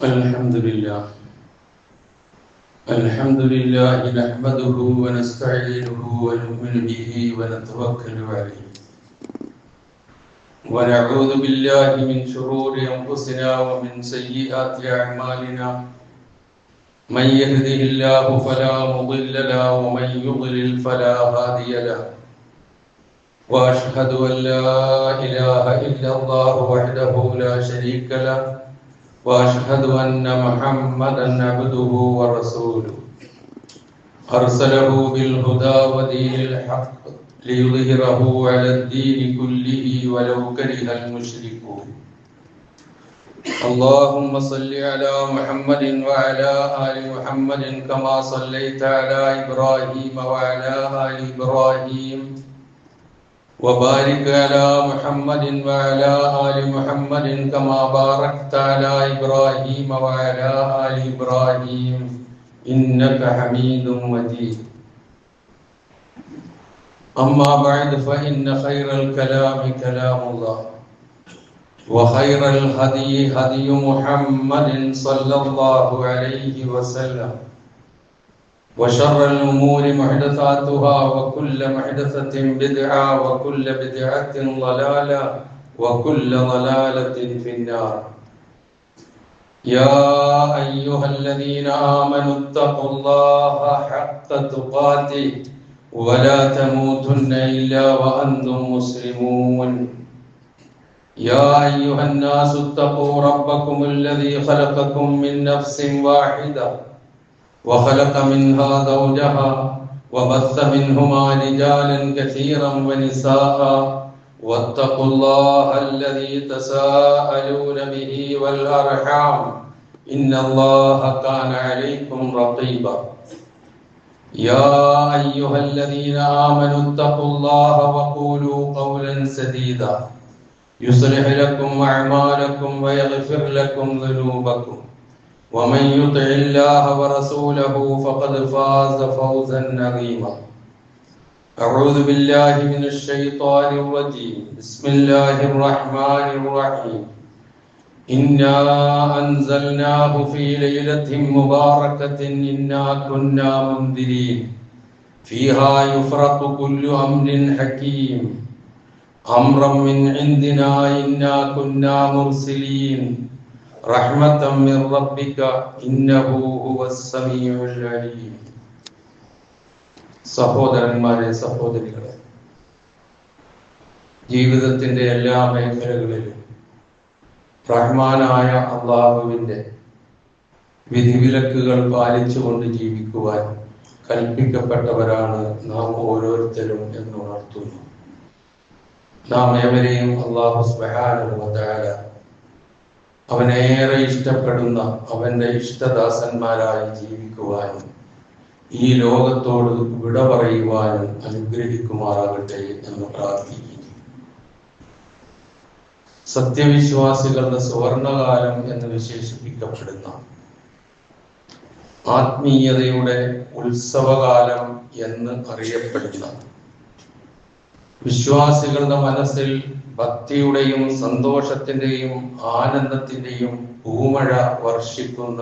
الحمد لله الحمد لله نحمده ونستعينه ونؤمن به ونتوكل عليه ونعوذ بالله من شرور أنفسنا ومن سيئات أعمالنا من يهده الله فلا مضل له ومن يضلل فلا هادي له وأشهد أن لا إله إلا الله وحده لا شريك له وأشهد أن محمدا عبده ورسوله أرسله بالهدى ودين الحق ليظهره على الدين كله ولو كره المشركون اللهم صل على محمد وعلى آل محمد كما صليت على إبراهيم وعلى آل إبراهيم وبارك على محمد وعلى آل محمد كما باركت على إبراهيم وعلى آل إبراهيم إنك حميد مجيد أما بعد فإن خير الكلام كلام الله وخير الهدي هدي محمد صلى الله عليه وسلم وشر الأمور محدثاتها وكل محدثة بدعة وكل بدعة ضلالة وكل ضلالة في النار يا أيها الذين آمنوا اتقوا الله حق تقاته ولا تموتن إلا وأنتم مسلمون يا أيها الناس اتقوا ربكم الذي خلقكم من نفس واحدة وخلق منها زوجها وبث منهما رجالا كثيرا ونساء واتقوا الله الذي تساءلون به والأرحام إن الله كان عليكم رقيبا يا أيها الذين آمنوا اتقوا الله وقولوا قولا سديدا يصلح لكم أعمالكم ويغفر لكم ذنوبكم ومن يطع الله ورسوله فقد فاز فوزا عظيما أعوذ بالله من الشيطان الرجيم بسم الله الرحمن الرحيم إنا أنزلناه في ليلة مباركة إنا كنا منذرين فيها يفرق كل أمر حكيم أمرا من عندنا إنا كنا مرسلين رحمة من ربك إنه هو السميع العليم സഹോദരന്മാരെ സഹോദരികളെ, ജീവിതത്തിന്റെ എല്ലാ മേഖലകളിലും റഹ്മാനായ അള്ളാഹുവിന്റെ വിധിവിലക്കുകൾ പാലിച്ചുകൊണ്ട് ജീവിക്കുവാൻ കൽപ്പിക്കപ്പെട്ടവരാണ് നാം ഓരോരുത്തരും എന്ന് ഉണർത്തുന്നു. നാം ഏവരെയും അള്ളാഹു സുബ്ഹാനഹു വ തആല അവനേറെ ഇഷ്ടപ്പെടുന്ന അവന്റെ ഇഷ്ടദാസന്മാരായി ജീവിക്കുവാനും ഈ ലോകത്തോട് വിട പറയുവാനും അനുഗ്രഹിക്കുമാറാകട്ടെ എന്ന് പ്രാർത്ഥിക്കുന്നു. സത്യവിശ്വാസികളുടെ സുവർണകാലം എന്ന് വിശേഷിപ്പിക്കപ്പെടുന്ന ആത്മീയതയുടെ ഉത്സവകാലം എന്ന് അറിയപ്പെടുന്ന വിശ്വാസികളുടെ മനസ്സിൽ ഭക്തിയുടെയും സന്തോഷത്തിന്റെയും ആനന്ദത്തിന്റെയും പൂമഴ വർഷിക്കുന്ന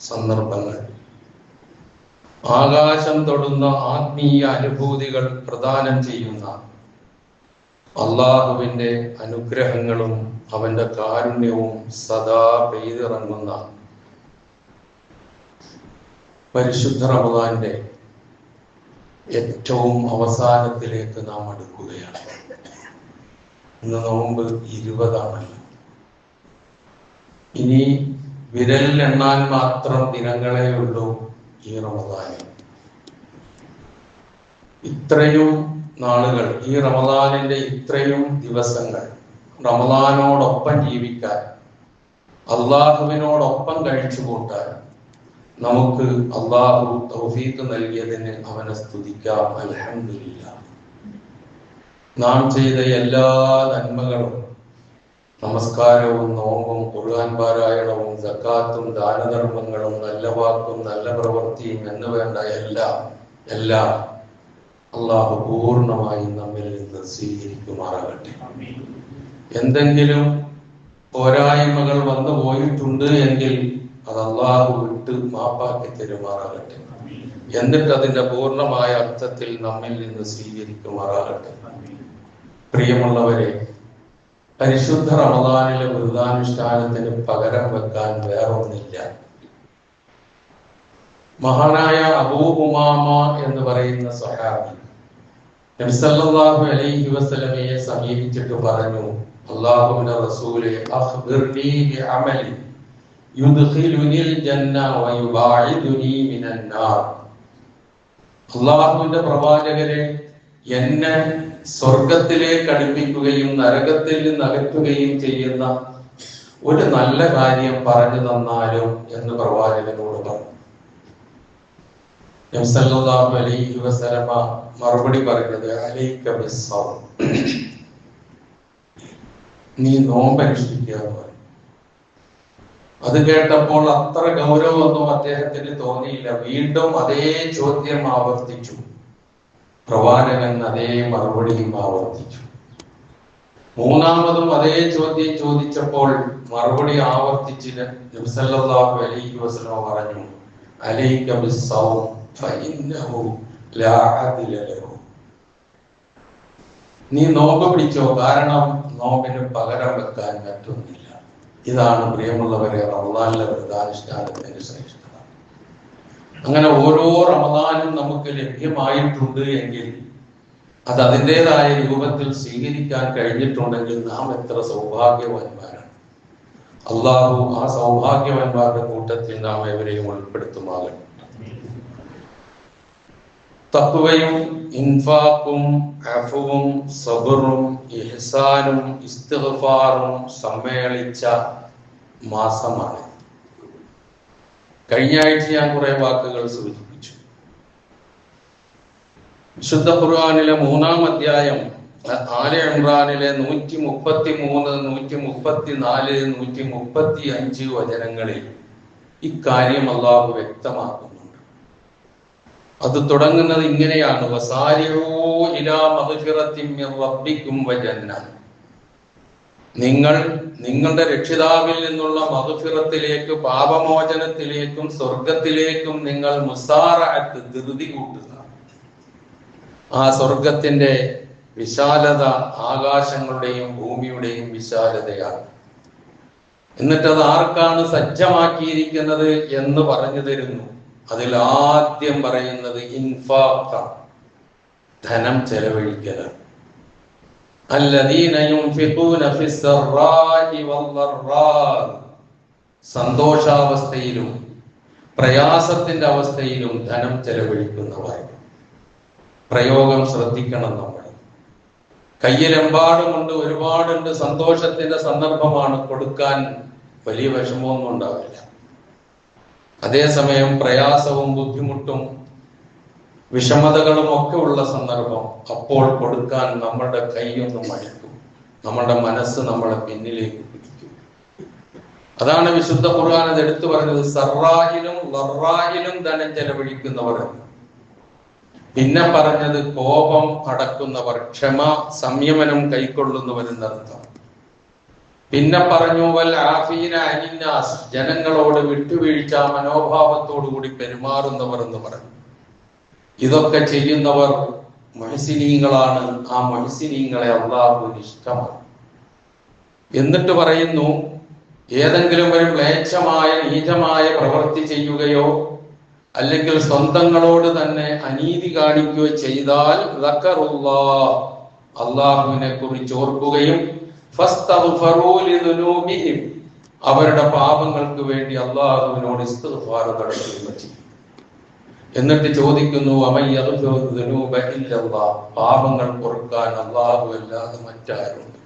സന്ദർഭങ്ങൾ, ആകാശം തൊടുന്ന ആത്മീയ അനുഭൂതികൾ പ്രദാനം ചെയ്യുന്ന അള്ളാഹുവിന്റെ അനുഗ്രഹങ്ങളും അവന്റെ കാരുണ്യവും സദാ പെയ്തിറങ്ങുന്ന പരിശുദ്ധ റമദാന്റെ ഏറ്റവും അവസാനത്തിലേക്ക് നാം അടുക്കുകയാണ്. ഇന്ന് നോമ്പ് 20 ഇനി വിരലിലെണ്ണാൻ മാത്രം ദിനങ്ങളേ ഉള്ളൂ ഈ റമദാനിൽ. ഇത്രയും നാളുകൾ, ഈ റമദാനിന്റെ ഇത്രയും ദിവസങ്ങൾ റമദാനോടൊപ്പം ജീവിക്കാൻ, അള്ളാഹുവിനോടൊപ്പം കഴിച്ചു കൂട്ടാൻ നമുക്ക് അള്ളാഹു തൗഫീഖ് നൽകിയതിന് അവനെ സ്തുതിക്കാം. അൽഹംദുലില്ലാഹ്. നാം ചെയ്ത എല്ലാ നന്മകളും, നമസ്കാരവും നോമ്പും ഖുർആൻ പാരായണവും സക്കാത്തും ദാനധർമ്മങ്ങളും നല്ല വാക്കും നല്ല പ്രവൃത്തിയും എന്ന് വേണ്ട എല്ലാം അള്ളാഹു പൂർണ്ണമായി നമ്മിൽ നിന്ന് സ്വീകരിക്കുമാറാകട്ടെ. എന്തെങ്കിലും പോരായ്മകൾ വന്നു പോയിട്ടുണ്ട് എങ്കിൽ അത് അള്ളാഹു വിട്ട് മാപ്പാക്കി തരുമാറാകട്ടെ. എന്നിട്ട് അതിന്റെ പൂർണ്ണമായ അർത്ഥത്തിൽ നമ്മിൽ നിന്ന് സ്വീകരിക്കുമാറാകട്ടെ. പ്രിയമുള്ളവരെ, പരിശുദ്ധ റമദാനിലെ വ്രതാനുഷ്ഠാനത്തിന് പകരം വെക്കാൻ വേറൊന്നില്ല. മഹാനായ അബൂ ഉമാമ എന്ന് പറയുന്ന സ്വഹാബി നബി സല്ലല്ലാഹു അലൈഹി വസല്ലമയെ സമീപിച്ചിട്ട് പറഞ്ഞു, അല്ലാഹുവിന്റെ റസൂലേ, അഖ്ബിർനി ബിഅമലി യുദ്ഖിലുനിൽ ജന്ന വയുബാഇദുനി മിനൻ നാർ. അല്ലാഹുവിന്റെ പ്രവാചകരെ, എന്നെ സ്വർഗത്തിലേക്ക് അടുപ്പിക്കുകയും നരകത്തിൽ നിന്ന് അകറ്റുകയും ചെയ്യുന്ന ഒരു നല്ല കാര്യം പറഞ്ഞു തന്നാലും എന്ന് പ്രവാചകനോട് പറഞ്ഞു. നബി സല്ലല്ലാഹു അലൈഹി വസല്ലമ മറുപടി പറഞ്ഞത്, അലൈക ബിസ്സൗം, നീ നോമ്പനുഷ്ഠിക്കുക എന്ന് പറഞ്ഞു. അത് കേട്ടപ്പോൾ അത്ര ഗൗരവമൊന്നും അദ്ദേഹത്തിന് തോന്നിയില്ല. വീണ്ടും അതേ ചോദ്യം ആവർത്തിച്ചു. പ്രവാചകൻ അതേ മറുപടിയും ആവർത്തിച്ചു. മൂന്നാമതും അതേ ചോദ്യം ചോദിച്ചപ്പോൾ മറുപടി ആവർത്തിച്ചില്ല. നബി സല്ലല്ലാഹു അലൈഹി വസല്ലമ പറഞ്ഞു, അലൈക ബിസ്സൗം ഫഇന്നഹു ലാ അദ്ല ലഹു. നീ നോമ്പ് പിടിച്ചോ, കാരണം നോമ്പിന് പകരം വെക്കാൻ മറ്റൊന്നില്ല. ഇതാണ് പ്രിയമുള്ളവരെ റമദാനിലെ വ്രതാനുഷ്ഠാനത്തിന്റെ ശ്രേഷ്ഠത. അങ്ങനെ ഓരോ റമദാനും നമുക്ക് ലഭ്യമായിട്ടുണ്ട് എങ്കിൽ അത് അതിൻ്റെതായ രൂപത്തിൽ സ്വീകരിക്കാൻ കഴിഞ്ഞിട്ടുണ്ടെങ്കിൽ നാം എത്ര സൗഭാഗ്യവാന്മാരാണ്. അള്ളാഹു ആ സൗഭാഗ്യവാന്മാരുടെ കൂട്ടത്തിൽ നാം എവരെയും ഉൾപ്പെടുത്തുമാകട്ടെ. തഖ്വയും ഇൻഫാഖും അഫുവും സബറും ഇഹ്സാനും ഇസ്തിഗ്ഫാറും സമ്മേളിച്ച മാസമാണ്. കഴിഞ്ഞ ആഴ്ച ഞാൻ കുറെ വാക്കുകൾ സൂചിപ്പിച്ചു. വിശുദ്ധ ഖുർആനിലെ 3-ാം അധ്യായം ആല ഇംറാനിലെ 133, 134, 135 വചനങ്ങളിൽ ഇക്കാര്യം അല്ലാഹു വ്യക്തമാക്കുന്നുണ്ട്. അത് തുടങ്ങുന്നത് ഇങ്ങനെയാണ്, വസാരിഊ ഇലാ മഗ്ഫിറത്തിൻ മിർ റബ്ബിക്കും വജന്ന. നിങ്ങൾ നിങ്ങളുടെ രക്ഷിതാവിൽ നിന്നുള്ള മഗ്ഫിറത്തിലേക്ക്, പാപമോചനത്തിലേക്കും സ്വർഗത്തിലേക്കും നിങ്ങൾ മുസാറഅത്ത്, ധൃതി കൂട്ടുക. ആ സ്വർഗത്തിന്റെ വിശാലത ആകാശങ്ങളുടെയും ഭൂമിയുടെയും വിശാലതയാണ്. എന്നിട്ടത് ആർക്കാണ് സജ്ജമാക്കിയിരിക്കുന്നത് എന്ന് പറഞ്ഞു തരുന്നു. അതിൽ ആദ്യം പറയുന്നത് ഇൻഫാഖ, ധനം ചെലവഴിക്കലാണ്. അല്ലദീന യുൻഫിഖൂന ഫിസ്സറാഇ വദ്ദറാ, സന്തോഷാവസ്ഥയിലും പ്രയാസത്തിന്റെ അവസ്ഥയിലും ധനം ചെലവഴിക്കുന്നവർ. പ്രയോഗം ശ്രദ്ധിക്കണം. നമ്മൾ കയ്യിലെമ്പാടുമുണ്ട്, ഒരുപാടുണ്ട്, സന്തോഷത്തിന്റെ സന്ദർഭമാണ്, കൊടുക്കാൻ വലിയ വിഷമമൊന്നും ഉണ്ടാവില്ല. അതേസമയം പ്രയാസവും ബുദ്ധിമുട്ടും വിഷമതകളും ഒക്കെ ഉള്ള സന്ദർഭം, അപ്പോൾ കൊടുക്കാൻ നമ്മുടെ കൈയൊന്നും മടുക്കും, നമ്മുടെ മനസ്സ് നമ്മളെ പിന്നിലേക്ക് പിടിക്കും. അതാണ് വിശുദ്ധ ഖുർആൻ അത് എടുത്തു പറഞ്ഞത്, സറായിലും ലറായിലും ധനം ചെലവഴിക്കുന്നവർ. പിന്നെ പറഞ്ഞത് കോപം അടക്കുന്നവർ, ക്ഷമ സംയമനം കൈക്കൊള്ളുന്നവരെന്നർത്ഥം. പിന്നെ പറഞ്ഞു വൽ ആഫീന അനിന്നാസ്, ജനങ്ങളോട് വിട്ടുവീഴ്ച മനോഭാവത്തോടു കൂടി പെരുമാറുന്നവർ എന്ന് പറഞ്ഞു. ഇതൊക്കെ ചെയ്യുന്നവർ മുഹ്സിനീങ്ങളാണ്. ആ മുഹ്സിനീങ്ങളെ അല്ലാഹുവിന് ഇഷ്ടമാണ്. എന്നിട്ട് പറയുന്നു, ഏതെങ്കിലും ഒരു മ്ലേച്ഛമായ നീചമായ പ്രവൃത്തി ചെയ്യുകയോ അല്ലെങ്കിൽ സ്വന്തങ്ങളോട് തന്നെ അനീതി കാണിക്കുകയോ ചെയ്താൽ അല്ലാഹുവിനെ കുറിച്ച് ഓർക്കുകയും അവരുടെ പാപങ്ങൾക്ക് വേണ്ടി അല്ലാഹുവിനോട് ഇസ്തിഗ്ഫാർ നടത്തുകയും ചെയ്യും. എന്നിട്ട് ചോദിക്കുന്നു, പാപങ്ങൾ പൊറുക്കാൻ അല്ലാഹു അല്ലാതെ മറ്റാരുണ്ട്?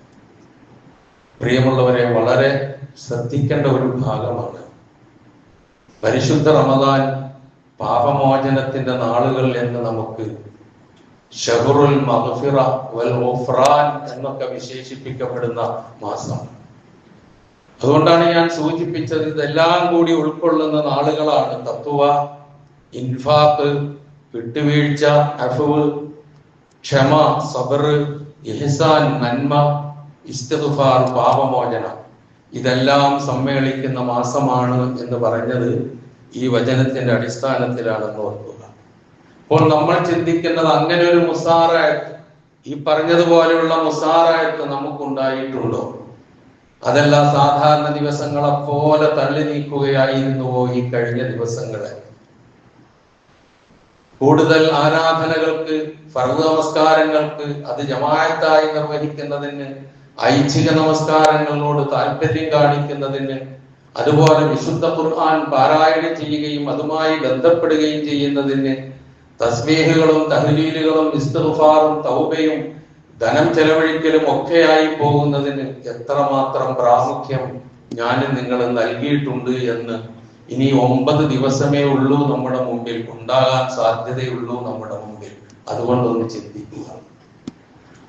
പ്രിയമുള്ളവരെ, വളരെ ശ്രദ്ധിക്കേണ്ട ഒരു ഭാഗമാണ്. പരിശുദ്ധ റമദാൻ പാപമോചനത്തിന്റെ നാളുകൾ എന്ന് നമുക്ക് ഷഹറുൽ മഗ്ഫിറ വൽ ഗുഫ്റാൻ എന്നൊക്കെ വിശേഷിപ്പിക്കപ്പെടുന്ന മാസം. അതുകൊണ്ടാണ് ഞാൻ സൂചിപ്പിച്ചത്, ഇതെല്ലാം കൂടി ഉൾക്കൊള്ളുന്ന നാളുകളാണ്. തഖ്വ, ഇൻഫാഖ്, വിട്ടുവീഴ്ച, അഫ്വ്, ക്ഷമ, സബർ, ഇഹ്സാൻ, നന്മ, ഇസ്തിഗ്ഫാർ, പാപമോചനം. ഇതെല്ലാം സമ്മേളിക്കുന്ന മാസമാണ് എന്ന് പറഞ്ഞത് ഈ വചനത്തിന്റെ അടിസ്ഥാനത്തിലാണെന്ന് ഓർക്കുക. അപ്പോൾ നമ്മൾ ചിന്തിക്കുന്നത് അങ്ങനെ ഒരു മുസാറായത്ത്, ഈ പറഞ്ഞതുപോലെയുള്ള മുസാറായത്ത് നമുക്കുണ്ടായിട്ടുണ്ടോ? അതല്ല സാധാരണ ദിവസങ്ങളെ പോലെ തള്ളി നീക്കുകയായിരുന്നുവോ ഈ കഴിഞ്ഞ ദിവസങ്ങളെ? കൂടുതൽ ആരാധനകൾക്ക്, ഫർദ് നമസ്കാരങ്ങൾക്ക്, അത് ജമാഅത്തായി നിർവഹിക്കുന്നതിന്, ഐച്ഛിക നമസ്കാരങ്ങളോട് താല്പര്യം കാണിക്കുന്നതിന്, അതുപോലെ വിശുദ്ധ ഖുർആൻ പാരായണം ചെയ്യുകയും അതുമായി ബന്ധപ്പെടുകയും ചെയ്യുന്നതിന്, തസ്ബീഹുകളും തഹ്ലീലുകളും ഇസ്തിഗ്ഫാറും തൗബയും ധനം ചെലവഴിക്കലും ഒക്കെയായി പോകുന്നതിന് എത്രമാത്രം പ്രാമുഖ്യം ഞാനും നിങ്ങളും നൽകിയിട്ടുണ്ട് എന്ന് ഇനി 9 ദിവസമേ ഉള്ളൂ നമ്മുടെ മുമ്പിൽ, ഉണ്ടാകാൻ സാധ്യതയുള്ളൂ നമ്മുടെ മുമ്പിൽ. അതുകൊണ്ടൊന്ന് ചിന്തിക്കുക.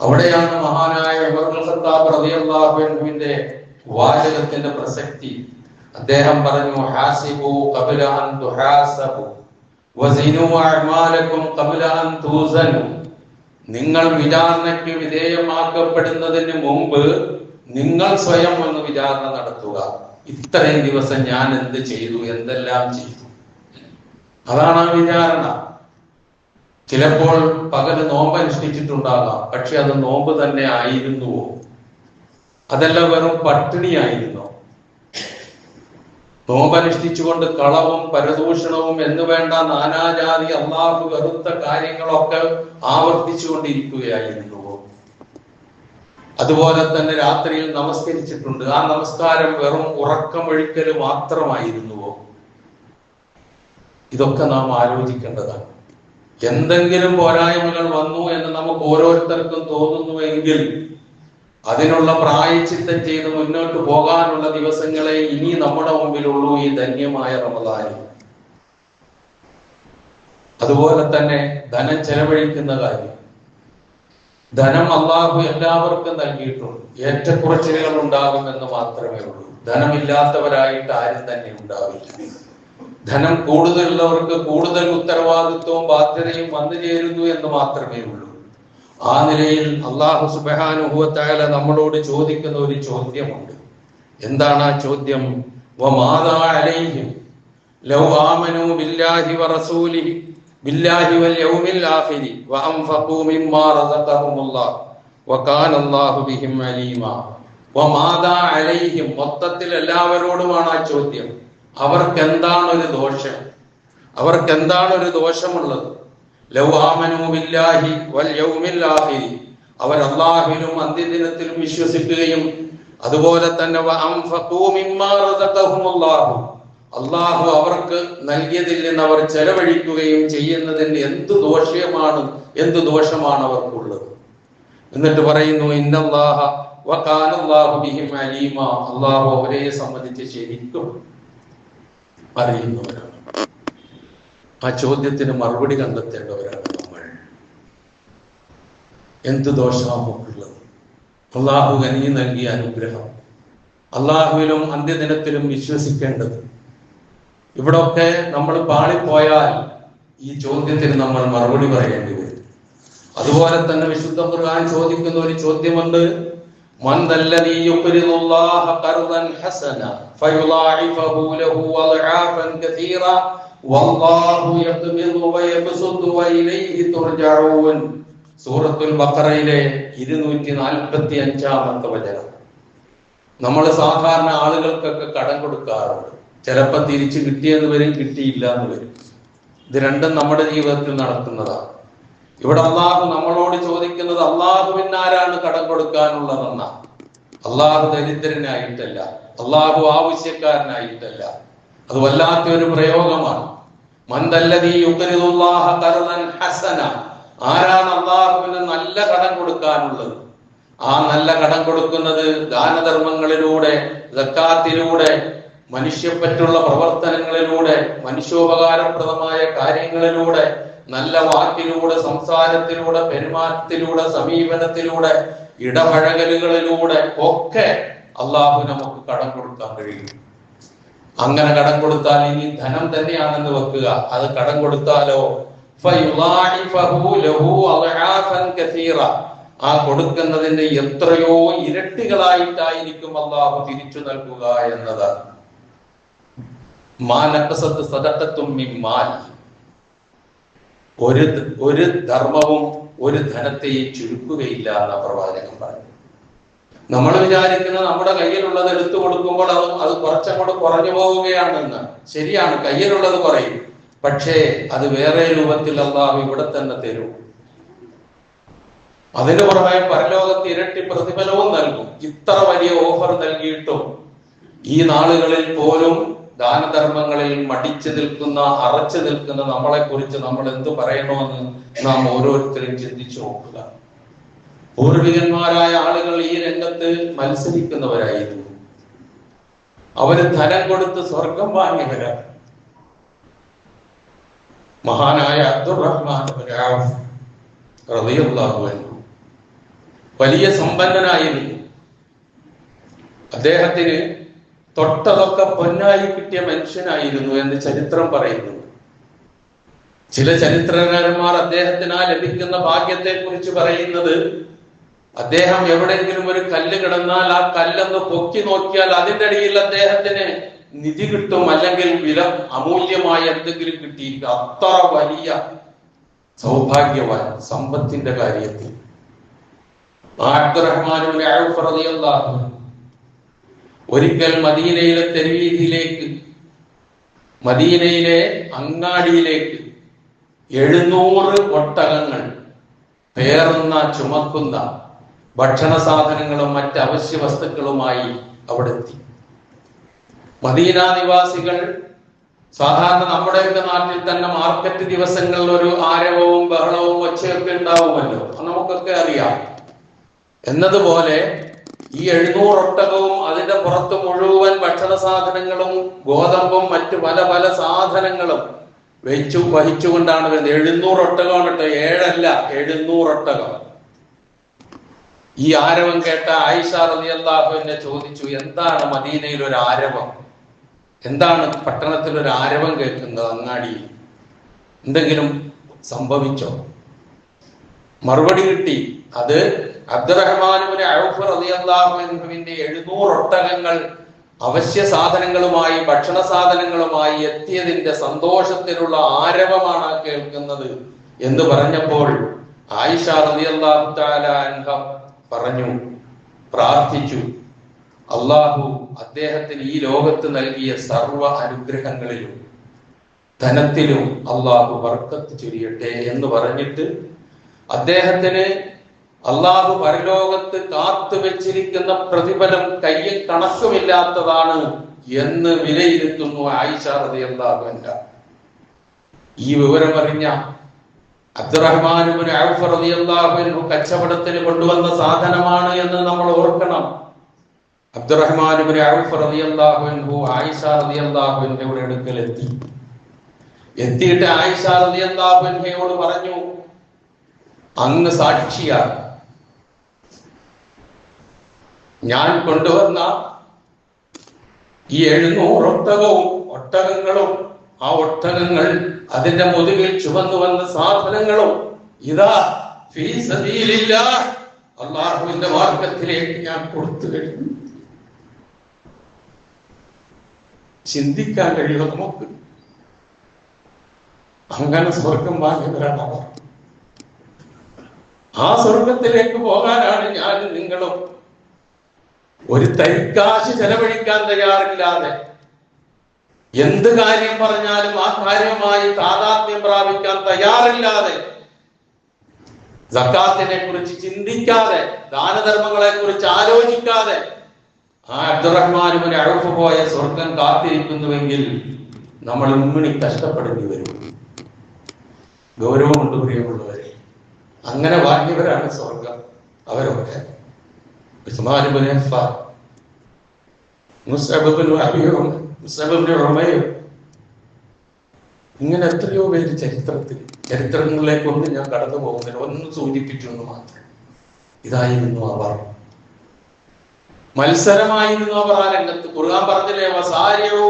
അവിടെയാണ് മഹാനായ ഉമർ ഇബ്നുൽ ഖത്താബ് റളിയല്ലാഹു അൻഹുവിന്റെ വാചകത്തിന്റെ പ്രസക്തി. അദ്ദേഹം പറഞ്ഞു, ഹാസിബു ഖബ്ല അൻ തുഹാസബു വസിനു അഅമാലകും ഖബ്ല അൻ തുസനു. നിങ്ങൾ വിചാരണയ്ക്ക് വിധേയമാക്കപ്പെടുന്നതിന് മുമ്പ് നിങ്ങൾ സ്വയം ഒന്ന് വിചാരണ നടത്തുക. ഇത്രയും ദിവസം ഞാൻ എന്ത് ചെയ്തു, എന്തെല്ലാം ചെയ്തു? അതാണ് ആ വിചാരണ. ചിലപ്പോൾ പകല് നോമ്പ് അനുഷ്ഠിച്ചിട്ടുണ്ടാകാം, പക്ഷെ അത് നോമ്പ് തന്നെ ആയിരുന്നുവോ? അതല്ല വെറും പട്ടിണിയായിരുന്നോ? നോമ്പനുഷ്ഠിച്ചുകൊണ്ട് കളവും പരദൂഷണവും എന്ന് വേണ്ട നാനാജാതി അള്ളാഹു വെറുത്ത കാര്യങ്ങളൊക്കെ ആവർത്തിച്ചുകൊണ്ടിരിക്കുകയായിരുന്നുവോ? അതുപോലെ തന്നെ രാത്രിയിൽ നമസ്കരിച്ചിട്ടുണ്ട്, ആ നമസ്കാരം വെറും ഉറക്കമൊഴിക്കൽ മാത്രമായിരുന്നുവോ? ഇതൊക്കെ നാം ആലോചിക്കേണ്ടതാണ്. എന്തെങ്കിലും പോരായ്മകൾ വന്നു എന്ന് നമുക്ക് ഓരോരുത്തർക്കും തോന്നുന്നുവെങ്കിൽ അതിനുള്ള പ്രായശ്ചിത്തം ചെയ്ത് മുന്നോട്ട് പോകാനുള്ള ദിവസങ്ങളെ ഇനി നമ്മുടെ മുമ്പിലുള്ളൂ ഈ ധന്യമായ റമദാനിൽ. അതുപോലെ തന്നെ ധനം ചെലവഴിക്കുന്ന കാര്യം. ധനം അള്ളാഹു എല്ലാവർക്കും നൽകിയിട്ടുണ്ട്. ഏറ്റക്കുറച്ചിലുകൾ ഉണ്ടാകുമെന്ന് മാത്രമേ ഉള്ളൂ. ധനമില്ലാത്തവരായിട്ട് ആരും തന്നെ ഉണ്ടാവില്ല. ധനം കൂടുതലുള്ളവർക്ക് കൂടുതൽ ഉത്തരവാദിത്വവും ബാധ്യതയും വന്നു ചേരുന്നു എന്ന് മാത്രമേ ഉള്ളൂ. ആ നിലയിൽ അല്ലാഹു സുബ്ഹാനഹു വ തആല നമ്മളോട് ചോദിക്കുന്ന ഒരു ചോദ്യമുണ്ട്. എന്താണ് ആ ചോദ്യം? വമാദാ അലൈഹിം ലൗ ആമനൂ ബില്ലാഹി വറസൂലിഹി ബില്ലാഹി വൽ യൗമിൽ ആഖിരി വഅൻഫഖൂ മിമ്മാ റസഖഹുമുല്ലാഹ് വകാന അല്ലാഹു ബിഹിം അലീമാ. വമാദാ അലൈഹിം, മൊത്തത്തിൽ എല്ലാവരോടുമാണ് ആ ചോദ്യം. അവർക്ക് എന്താണ് ഒരു ദോഷം? അവർക്ക് എന്താണ് ഒരു ദോഷമുള്ളത്? ലൗ ആമനൂ ബില്ലാഹി വൽ യൗമിൽ ആഖിരി, അവർ അല്ലാഹുവിലും അന്ത്യദിനത്തിലും വിശ്വസിക്കുകയും അതുപോലെ തന്നെ വഅൻഫഖൂ മിമ്മാ റസഖഹുമുല്ലാഹ്, അല്ലാഹു അവർക്ക് നൽകിയതിൽ നിന്ന് അവർ ചെലവഴിക്കുകയും ചെയ്യുന്നതിന് എന്ത് ദോഷമാണ് അവർക്കുള്ളത്? എന്നിട്ട് പറയുന്നു, ഇന്നല്ലാഹ വകാന അല്ലാഹു ബിഹിം അലീമാ, അല്ലാഹു അവരെ സംബന്ധിച്ച് ശരിക്കും അറിയുന്നവരാണ്. ആ ചോദ്യത്തിന് മറുപടി കണ്ടെത്തേണ്ടവരാണ് നമ്മൾ. എന്ത് ദോഷമാണ് നമുക്കുള്ളത്? അള്ളാഹു കനിഞ്ഞു നൽകിയ അനുഗ്രഹം, അള്ളാഹുവിലും അന്ത്യദിനത്തിലും വിശ്വസിക്കേണ്ടത്, ഇവിടൊക്കെ നമ്മൾ പാളിപ്പോയാൽ ഈ ചോദ്യത്തിന് നമ്മൾ മറുപടി പറയേണ്ടി വരും. അതുപോലെ തന്നെ വിശുദ്ധ ഖുർആൻ ചോദിക്കുന്ന ഒരു ചോദ്യമുണ്ട്. മൻ ദല്ലദീ യുഖ്രിദുല്ലാഹ ഖർദൻ ഹസന ഫയുളാഇഫഹു ലഹു വൽആഫൻ കസീറ വല്ലാഹു യഖ്ബിദു വയബ്സുതു വഇലൈഹി തുർജഊൻ. സൂറത്തുൽ ബഖറയിലെ 245-ാമത്തെ വചനം. നമ്മൾ സാധാരണ ആളുകൾക്കൊക്കെ കടം കൊടുക്കാറുണ്ട്. ചിലപ്പോൾ തിരിച്ചു കിട്ടിയെന്ന് വരും, കിട്ടിയില്ല എന്ന് വരും. ഇത് രണ്ടും നമ്മുടെ ജീവിതത്തിൽ നടക്കുന്നതാണ്. ഇവിടെ അള്ളാഹു നമ്മളോട് ചോദിക്കുന്നത് അള്ളാഹുവിന് ആരാണ് കടം കൊടുക്കാനുള്ളതെന്ന. അള്ളാഹു ദരിദ്രനായിട്ടല്ല, അള്ളാഹു ആവശ്യക്കാരനായിട്ടല്ല. അത് വല്ലാത്തൊരു പ്രയോഗമാണ്. മന്ദല്ലദീ യുഖ്രിദുല്ലാഹ ഖർദൻ ഹസന, ആരാണ് അള്ളാഹുവിന് നല്ല കടം കൊടുക്കാനുള്ളത്? ആ നല്ല കടം കൊടുക്കുന്നത് ദാനധർമ്മങ്ങളിലൂടെ, സക്കാത്തിലൂടെ, മനുഷ്യപ്പറ്റുള്ള പ്രവർത്തനങ്ങളിലൂടെ, മനുഷ്യോപകാരപ്രദമായ കാര്യങ്ങളിലൂടെ, നല്ല വാക്കിലൂടെ, സംസാരത്തിലൂടെ, പെരുമാറ്റത്തിലൂടെ, സമീപനത്തിലൂടെ, ഇടപഴകലുകളിലൂടെ ഒക്കെ അള്ളാഹു നമുക്ക് കടം കൊടുക്കാൻ കഴിയും. അങ്ങനെ കടം കൊടുത്താൽ ഇനി ധനം തന്നെയാണെന്ന് വെക്കുക, അത് കടം കൊടുത്താലോ ആ കൊടുക്കുന്നതിന്റെ എത്രയോ ഇരട്ടികളായിട്ടായിരിക്കും അള്ളാഹു തിരിച്ചു നൽകുക എന്നതാണ്. ഒരു ധർമ്മവും ഒരു ധനത്തെയും ചുരുക്കുകയില്ല എന്ന പ്രവാചകൻ പറഞ്ഞു. നമ്മൾ വിചാരിക്കുന്ന നമ്മുടെ കയ്യിലുള്ളത് എടുത്തു കൊടുക്കുമ്പോൾ അത് കുറച്ചങ്ങോട്ട് കുറഞ്ഞു പോവുകയാണെന്ന്. ശരിയാണ്, കയ്യിലുള്ളത് കുറയും. പക്ഷേ അത് വേറെ രൂപത്തിൽ അള്ളാഹു ഇവിടെ തന്നെ തരും. അതിന് പുറമെ പരലോകത്ത് ഇരട്ടി പ്രതിഫലവും നൽകും. ഇത്ര വലിയ ഓഫർ നൽകിയിട്ടും ഈ നാളുകളിൽ പോലും ദാനധർമ്മങ്ങളിൽ മടിച്ചു നിൽക്കുന്ന, അറച്ചു നിൽക്കുന്ന നമ്മളെ കുറിച്ച് നമ്മൾ എന്തു പറയണമെന്ന് നാം ഓരോരുത്തരും ചിന്തിച്ചു നോക്കുക. പൂർവികന്മാരായ ആളുകൾ ഈ രംഗത്ത് മത്സരിക്കുന്നവരായിരുന്നു. അവര് ധനം കൊടുത്ത് സ്വർഗം വാങ്ങിയവരാണ്. മഹാനായ അബ്ദുറഹ്മാൻ റളിയല്ലാഹു അൻഹു വലിയ സമ്പന്നനായിരുന്നു. അദ്ദേഹത്തിന് തൊട്ടതൊക്കെ പൊന്നായി കിട്ടിയ മനുഷ്യനായിരുന്നു എന്ന് ചരിത്രം പറയുന്നു. ചില ചരിത്രകാരന്മാർ അദ്ദേഹത്തിന് ലഭിക്കുന്ന ഭാഗ്യത്തെ കുറിച്ച് പറയുന്നത്, അദ്ദേഹം എവിടെയെങ്കിലും ഒരു കല്ല് കിടന്നാൽ ആ കല്ലൊന്ന് പൊക്കി നോക്കിയാൽ അതിന്റെ അടിയിൽ അദ്ദേഹത്തിന് നിധി കിട്ടും, അല്ലെങ്കിൽ വില അമൂല്യമായ എന്തെങ്കിലും കിട്ടിയിരിക്കും. അത്ര വലിയ സൗഭാഗ്യവാൻ സമ്പത്തിന്റെ കാര്യത്തിൽ. അബ്ദുറഹ്മാൻ ഔഫ് റളിയല്ലാഹു അൻഹു ഒരിക്കൽ മദീനയിലെ തെരുവീതിയിലേക്ക്, മദീനയിലെ അങ്ങാടിയിലേക്ക് 700 ഒട്ടകങ്ങൾ പേറുന്ന, ചുമക്കുന്ന ഭക്ഷണ സാധനങ്ങളും മറ്റ് അവശ്യ വസ്തുക്കളുമായി അവിടെ എത്തി. മദീന നിവാസികൾ സാധാരണ നമ്മുടെയൊക്കെ നാട്ടിൽ തന്നെ മാർക്കറ്റ് ദിവസങ്ങളിൽ ഒരു ആരവവും ബഹളവും ഒച്ചയൊക്കെ ഉണ്ടാവുമല്ലോ, നമുക്കൊക്കെ അറിയാം. എന്നതുപോലെ ഈ 700 ഒട്ടകവും അതിന്റെ പുറത്ത് മുഴുവൻ ഭക്ഷണ സാധനങ്ങളും ഗോതമ്പും മറ്റു പല പല സാധനങ്ങളും വഹിച്ചുകൊണ്ടാണ് വരുന്നത്. 700 ഒട്ടകമാണ് കേട്ടോ, 7 അല്ല, 700 ഒട്ടകം. ഈ ആരവം കേട്ട ആയിഷ റളിയല്ലാഹു അൻഹ ചോദിച്ചു, എന്താണ് മദീനയിൽ ഒരു ആരവം? എന്താണ് പട്ടണത്തിൽ ഒരു ആരവം കേൾക്കുന്നത്? അങ്ങാടിയിൽ എന്തെങ്കിലും സംഭവിച്ചോ? മറുപടി കിട്ടി, അത് അബ്ദുറഹ്മാൻ ഔഫ് റളിയല്ലാഹു അൻഹുവിന്റെ 700 ഒട്ടകങ്ങൾ അവശ്യ സാധനങ്ങളുമായി, ഭക്ഷണ സാധനങ്ങളുമായി എത്തിയതിന്റെ സന്തോഷത്തിലുള്ള ആരവമാണ് കേൾക്കുന്നത് എന്ന് പറഞ്ഞപ്പോൾ ആയിഷ റളിയല്ലാഹു തആല അൻഹ പറഞ്ഞു, പ്രാർത്ഥിച്ചു, അള്ളാഹു അദ്ദേഹത്തിന് ഈ ലോകത്ത് നൽകിയ സർവ്വ അനുഗ്രഹങ്ങളിലും ധനത്തിലും അള്ളാഹു ബർക്കത്ത് ചൊരിയട്ടെ എന്ന് പറഞ്ഞിട്ട് അദ്ദേഹത്തിന് അള്ളാഹു പരലോകത്ത് കാത്തു വെച്ചിരിക്കുന്ന പ്രതിഫലം കയ്യിൽ കണക്കുമില്ലാത്തതാണ് എന്ന് വിലയിരുത്തുന്നു ആയിഷ റളിയല്ലാഹു അൻഹ. ഈ വിവരമറിഞ്ഞ അബ്ദുറഹ്മാൻ ഇബ്നു ഔഫ് റളിയല്ലാഹു അൻഹു കച്ചവടത്തിന് കൊണ്ടുവന്ന സാധനമാണ് എന്ന് നമ്മൾ ഓർക്കണം. അബ്ദുറഹ്മാൻ ഇബ്നു ഔഫ് റളിയല്ലാഹു അൻഹു ആയിഷ റളിയല്ലാഹു അൻഹയുടെ അടുക്കൽ എത്തിയിട്ട് ആയിഷ റളിയല്ലാഹു അൻഹയോട് പറഞ്ഞു, അങ്ങ് സാക്ഷിയാണ്, ഞാൻ കൊണ്ടുവന്ന ഈ 700 ഒട്ടകങ്ങളും ആ ഒട്ടകങ്ങൾ അതിന്റെ മുതുകിൽ ചുവന്നു വന്ന സാധനങ്ങളും ഇതാ ഫീ സബീലില്ലാഹ്, അല്ലാഹുവിന്റെ മാർഗ്ഗത്തിലേക്ക് ഞാൻ കൊടുത്തു കഴിഞ്ഞു. ചിന്തിക്കാൻ കഴിയുമോ നമുക്ക്? അങ്ങനെ സ്വർഗം വാങ്ങിയവരാണ് അവർ. ആ സ്വർഗത്തിലേക്ക് പോകാനാണ് ഞാൻ നിങ്ങളും. ഒരു തരിക്കാശ് ചെലവഴിക്കാൻ തയ്യാറില്ലാതെ, എന്ത് കാര്യം പറഞ്ഞാലും ആ കാര്യമായി താദാത്മ്യം പ്രാപിക്കാൻ തയ്യാറില്ലാതെ, സക്കാത്തിനെ കുറിച്ച് ചിന്തിക്കാതെ, ദാനധർമ്മങ്ങളെ കുറിച്ച് ആലോചിക്കാതെ ആ അബ്ദുറഹ്മാൻ ഇബ്നു ഔഫ് പോയ സ്വർഗം കാത്തിരിക്കുന്നുവെങ്കിൽ നമ്മൾ മുന്നിൽ കഷ്ടപ്പെടേണ്ടി വരും. ഗൗരവമുണ്ട് പ്രിയമുള്ളവരെ. അങ്ങനെ വാങ്ങിയവരാണ് സ്വർഗം അവരൊക്കെ. ഉസ്മാൻ ഇബ്നു അഫ്ഫാൻ, മുസ്അബ് ഇബ്നു ഉമൈർ, ഇങ്ങനെ എത്രയോ പേര് ചരിത്രങ്ങളിലേക്കൊന്നും ഞാൻ കടന്നു പോകുന്നില്ല, ഒന്ന് സൂചിപ്പിച്ചു എന്ന് മാത്രം. ഇതായിരുന്നു അവർ, മത്സരമായിരുന്നു അവർ ആ രംഗത്ത്. ഖുർആൻ പറഞ്ഞില്ലേ, വസാരിഊ,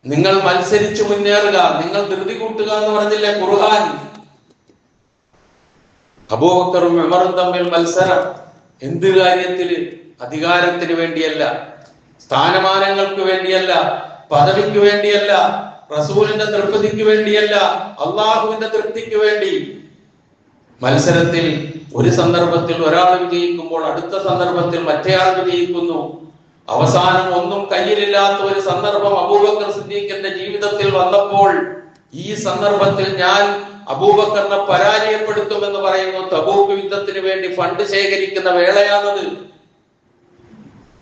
നിങ്ങൾ മത്സരിച്ചു മുന്നേറുക, നിങ്ങൾ ധൃതി കൂട്ടുക എന്ന് പറഞ്ഞില്ലേ ഖുർആൻ. അബൂബക്കറും ഉമറും തമ്മിൽ മത്സരം എന്ത് കാര്യത്തില്? അധികാരത്തിന് വേണ്ടിയല്ല, സ്ഥാനമാനങ്ങൾക്ക് വേണ്ടിയല്ല, പദവിക്ക് വേണ്ടിയല്ല, റസൂലിന്റെ തൃപ്തിക്ക് വേണ്ടിയല്ല, അള്ളാഹുവിന്റെ തൃപ്തിക്ക് വേണ്ടി. മത്സരത്തിൽ ഒരു സന്ദർഭത്തിൽ ഒരാൾ വിജയിക്കുമ്പോൾ അടുത്ത സന്ദർഭത്തിൽ മറ്റേയാൾ വിജയിക്കുന്നു. അവസാനം ഒന്നും കയ്യിലില്ലാത്ത ഒരു സന്ദർഭം അബൂബക്കർ സിദ്ദീഖിന്റെ ജീവിതത്തിൽ വന്നപ്പോൾ ഈ സന്ദർഭത്തിൽ ഞാൻ അബൂബക്കറിനെ പരാജയപ്പെടുത്തുമെന്ന് പറയുന്നു. തബൂക്ക് യുദ്ധത്തിന് വേണ്ടി ഫണ്ട് ശേഖരിക്കുന്ന വേളയാണത്.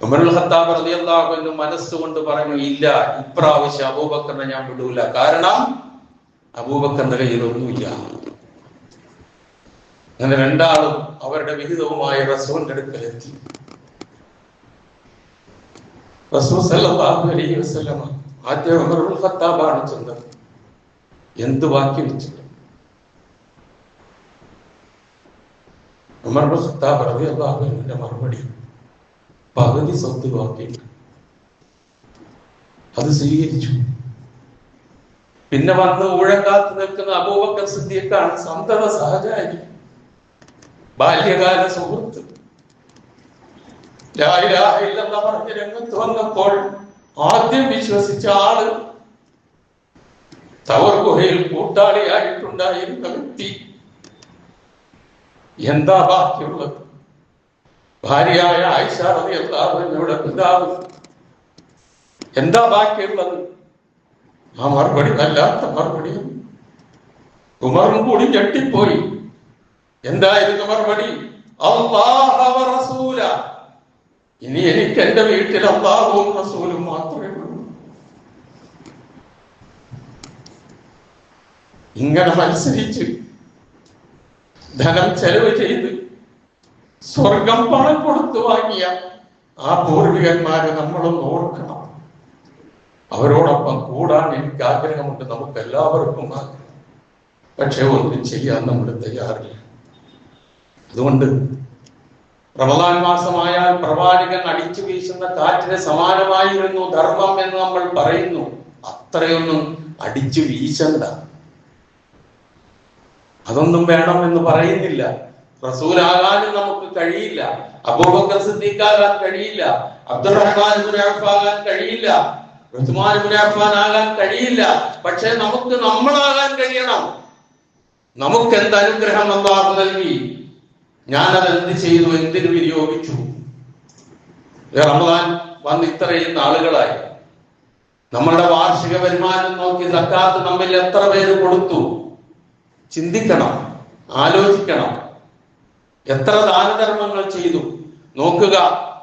ഉമറുൽ ഖത്താബ് റളിയല്ലാഹു അൻഹു മനസ്സുകൊണ്ട് പറഞ്ഞു, ഇല്ല, ഇപ്രാവശ്യം അബൂബക്കറിനെ ഞാൻ വിടൂല. കാരണം അബൂബക്കറിന്റെ കയ്യിലൊന്നുമില്ല. അങ്ങനെ രണ്ടാളും അവരുടെ വിഹിതവുമായി റസൂലിന്റെ അടുക്കലെത്തി. റസൂൽ സല്ലല്ലാഹു അലൈഹി വസല്ലം ആദ്യം ഉമറുൽ ഖത്താബാണ് ചെന്നത്. എന്ത് ബാക്കി വെച്ചിട്ട്? ഉമറുൽ ഖത്താബ് റളിയല്ലാഹു അൻഹുവിന്റെ മറുപടി, പകുതി സ്വത്ത് ബാക്കിയില്ല. അത് സ്വീകരിച്ചു. പിന്നെ വന്ന് ഊഴക്കാത്ത് നിൽക്കുന്ന അബൂബക്കർ സിദ്ദീഖാണ്, സന്തത സഹചാരി, ബാല്യകാല സുഹൃത്ത്. ലാ ഇലാഹ ഇല്ലല്ലാഹ് പറഞ്ഞ രംഗത്ത് വന്നപ്പോൾ ആദ്യം വിശ്വസിച്ച ആള്, തവർ ഗുഹയിൽ കൂട്ടാളിയായിട്ടുണ്ടായിരുന്ന വ്യക്തി, എന്താ ബാക്കിയുള്ളത്? ഭാര്യയായ ആയിഷ റളിയല്ലാഹു അൻഹയുടെ പിതാവ്, എന്താ ബാക്കിയുള്ളത്? ആ മറുപടി വല്ലാത്ത മറുപടി. ഉമറും കൂടി ഞെട്ടിപ്പോയി. എന്തായിരുന്നു മറുപടി? അല്ലാഹ വ റസൂല. ഇനി എനിക്ക് എന്റെ വീട്ടിൽ അല്ലാഹുവും റസൂലും മാത്രമേ ഉള്ളൂ. ഇങ്ങനെ മത്സരിച്ച് ധനം ചെലവ് ചെയ്ത് സ്വർഗം പണം കൊടുത്തു വാങ്ങിയ ആ പൂർവികന്മാരെ നമ്മളൊന്ന് ഓർക്കണം. അവരോടൊപ്പം കൂടാൻ എനിക്ക് ആഗ്രഹമുണ്ട്, നമുക്ക് എല്ലാവർക്കും ആഗ്രഹം. പക്ഷെ ഒന്നും ചെയ്യാൻ നമ്മൾ തയ്യാറില്ല. അതുകൊണ്ട് റമദാൻ മാസമായാൽ പ്രവാചകൻ അടിച്ചു വീശുന്ന കാറ്റിന് സമാനമായിരുന്നു ധർമ്മം എന്ന് നമ്മൾ പറയുന്നു. അത്രയൊന്നും അടിച്ചു വീശണ്ട, അതൊന്നും വേണം എന്ന് പറയുന്നില്ല. റസൂലാകാനും നമുക്ക് കഴിയില്ല, അബൂബക്കർ സിദ്ദീഖാകാൻ കഴിയില്ല, അബ്ദുറഹ്മാൻ ഇബ്നു ഔഫ് ആകാൻ കഴിയില്ല, ഉസ്മാൻ ഇബ്നു അഫ്ഫാൻ ആകാൻ കഴിയില്ല. പക്ഷെ നമുക്ക് നമ്മളാകാൻ കഴിയണം. നമുക്ക് എന്ത് അനുഗ്രഹം അല്ലാഹു നൽകി, ഞാനത് എന്ത് ചെയ്തു, എന്തിനു വിനിയോഗിച്ചു? റമദാൻ വന്ന് ഇത്രയും നാളുകളായി. നമ്മളുടെ വാർഷിക വരുമാനം നോക്കി സക്കാത്ത് നമ്മിൽ എത്ര പേര് കൊടുത്തു? ചിന്തിക്കണം, ആലോചിക്കണം. എത്ര ദാനധർമ്മങ്ങൾ ചെയ്തു നോക്കുക.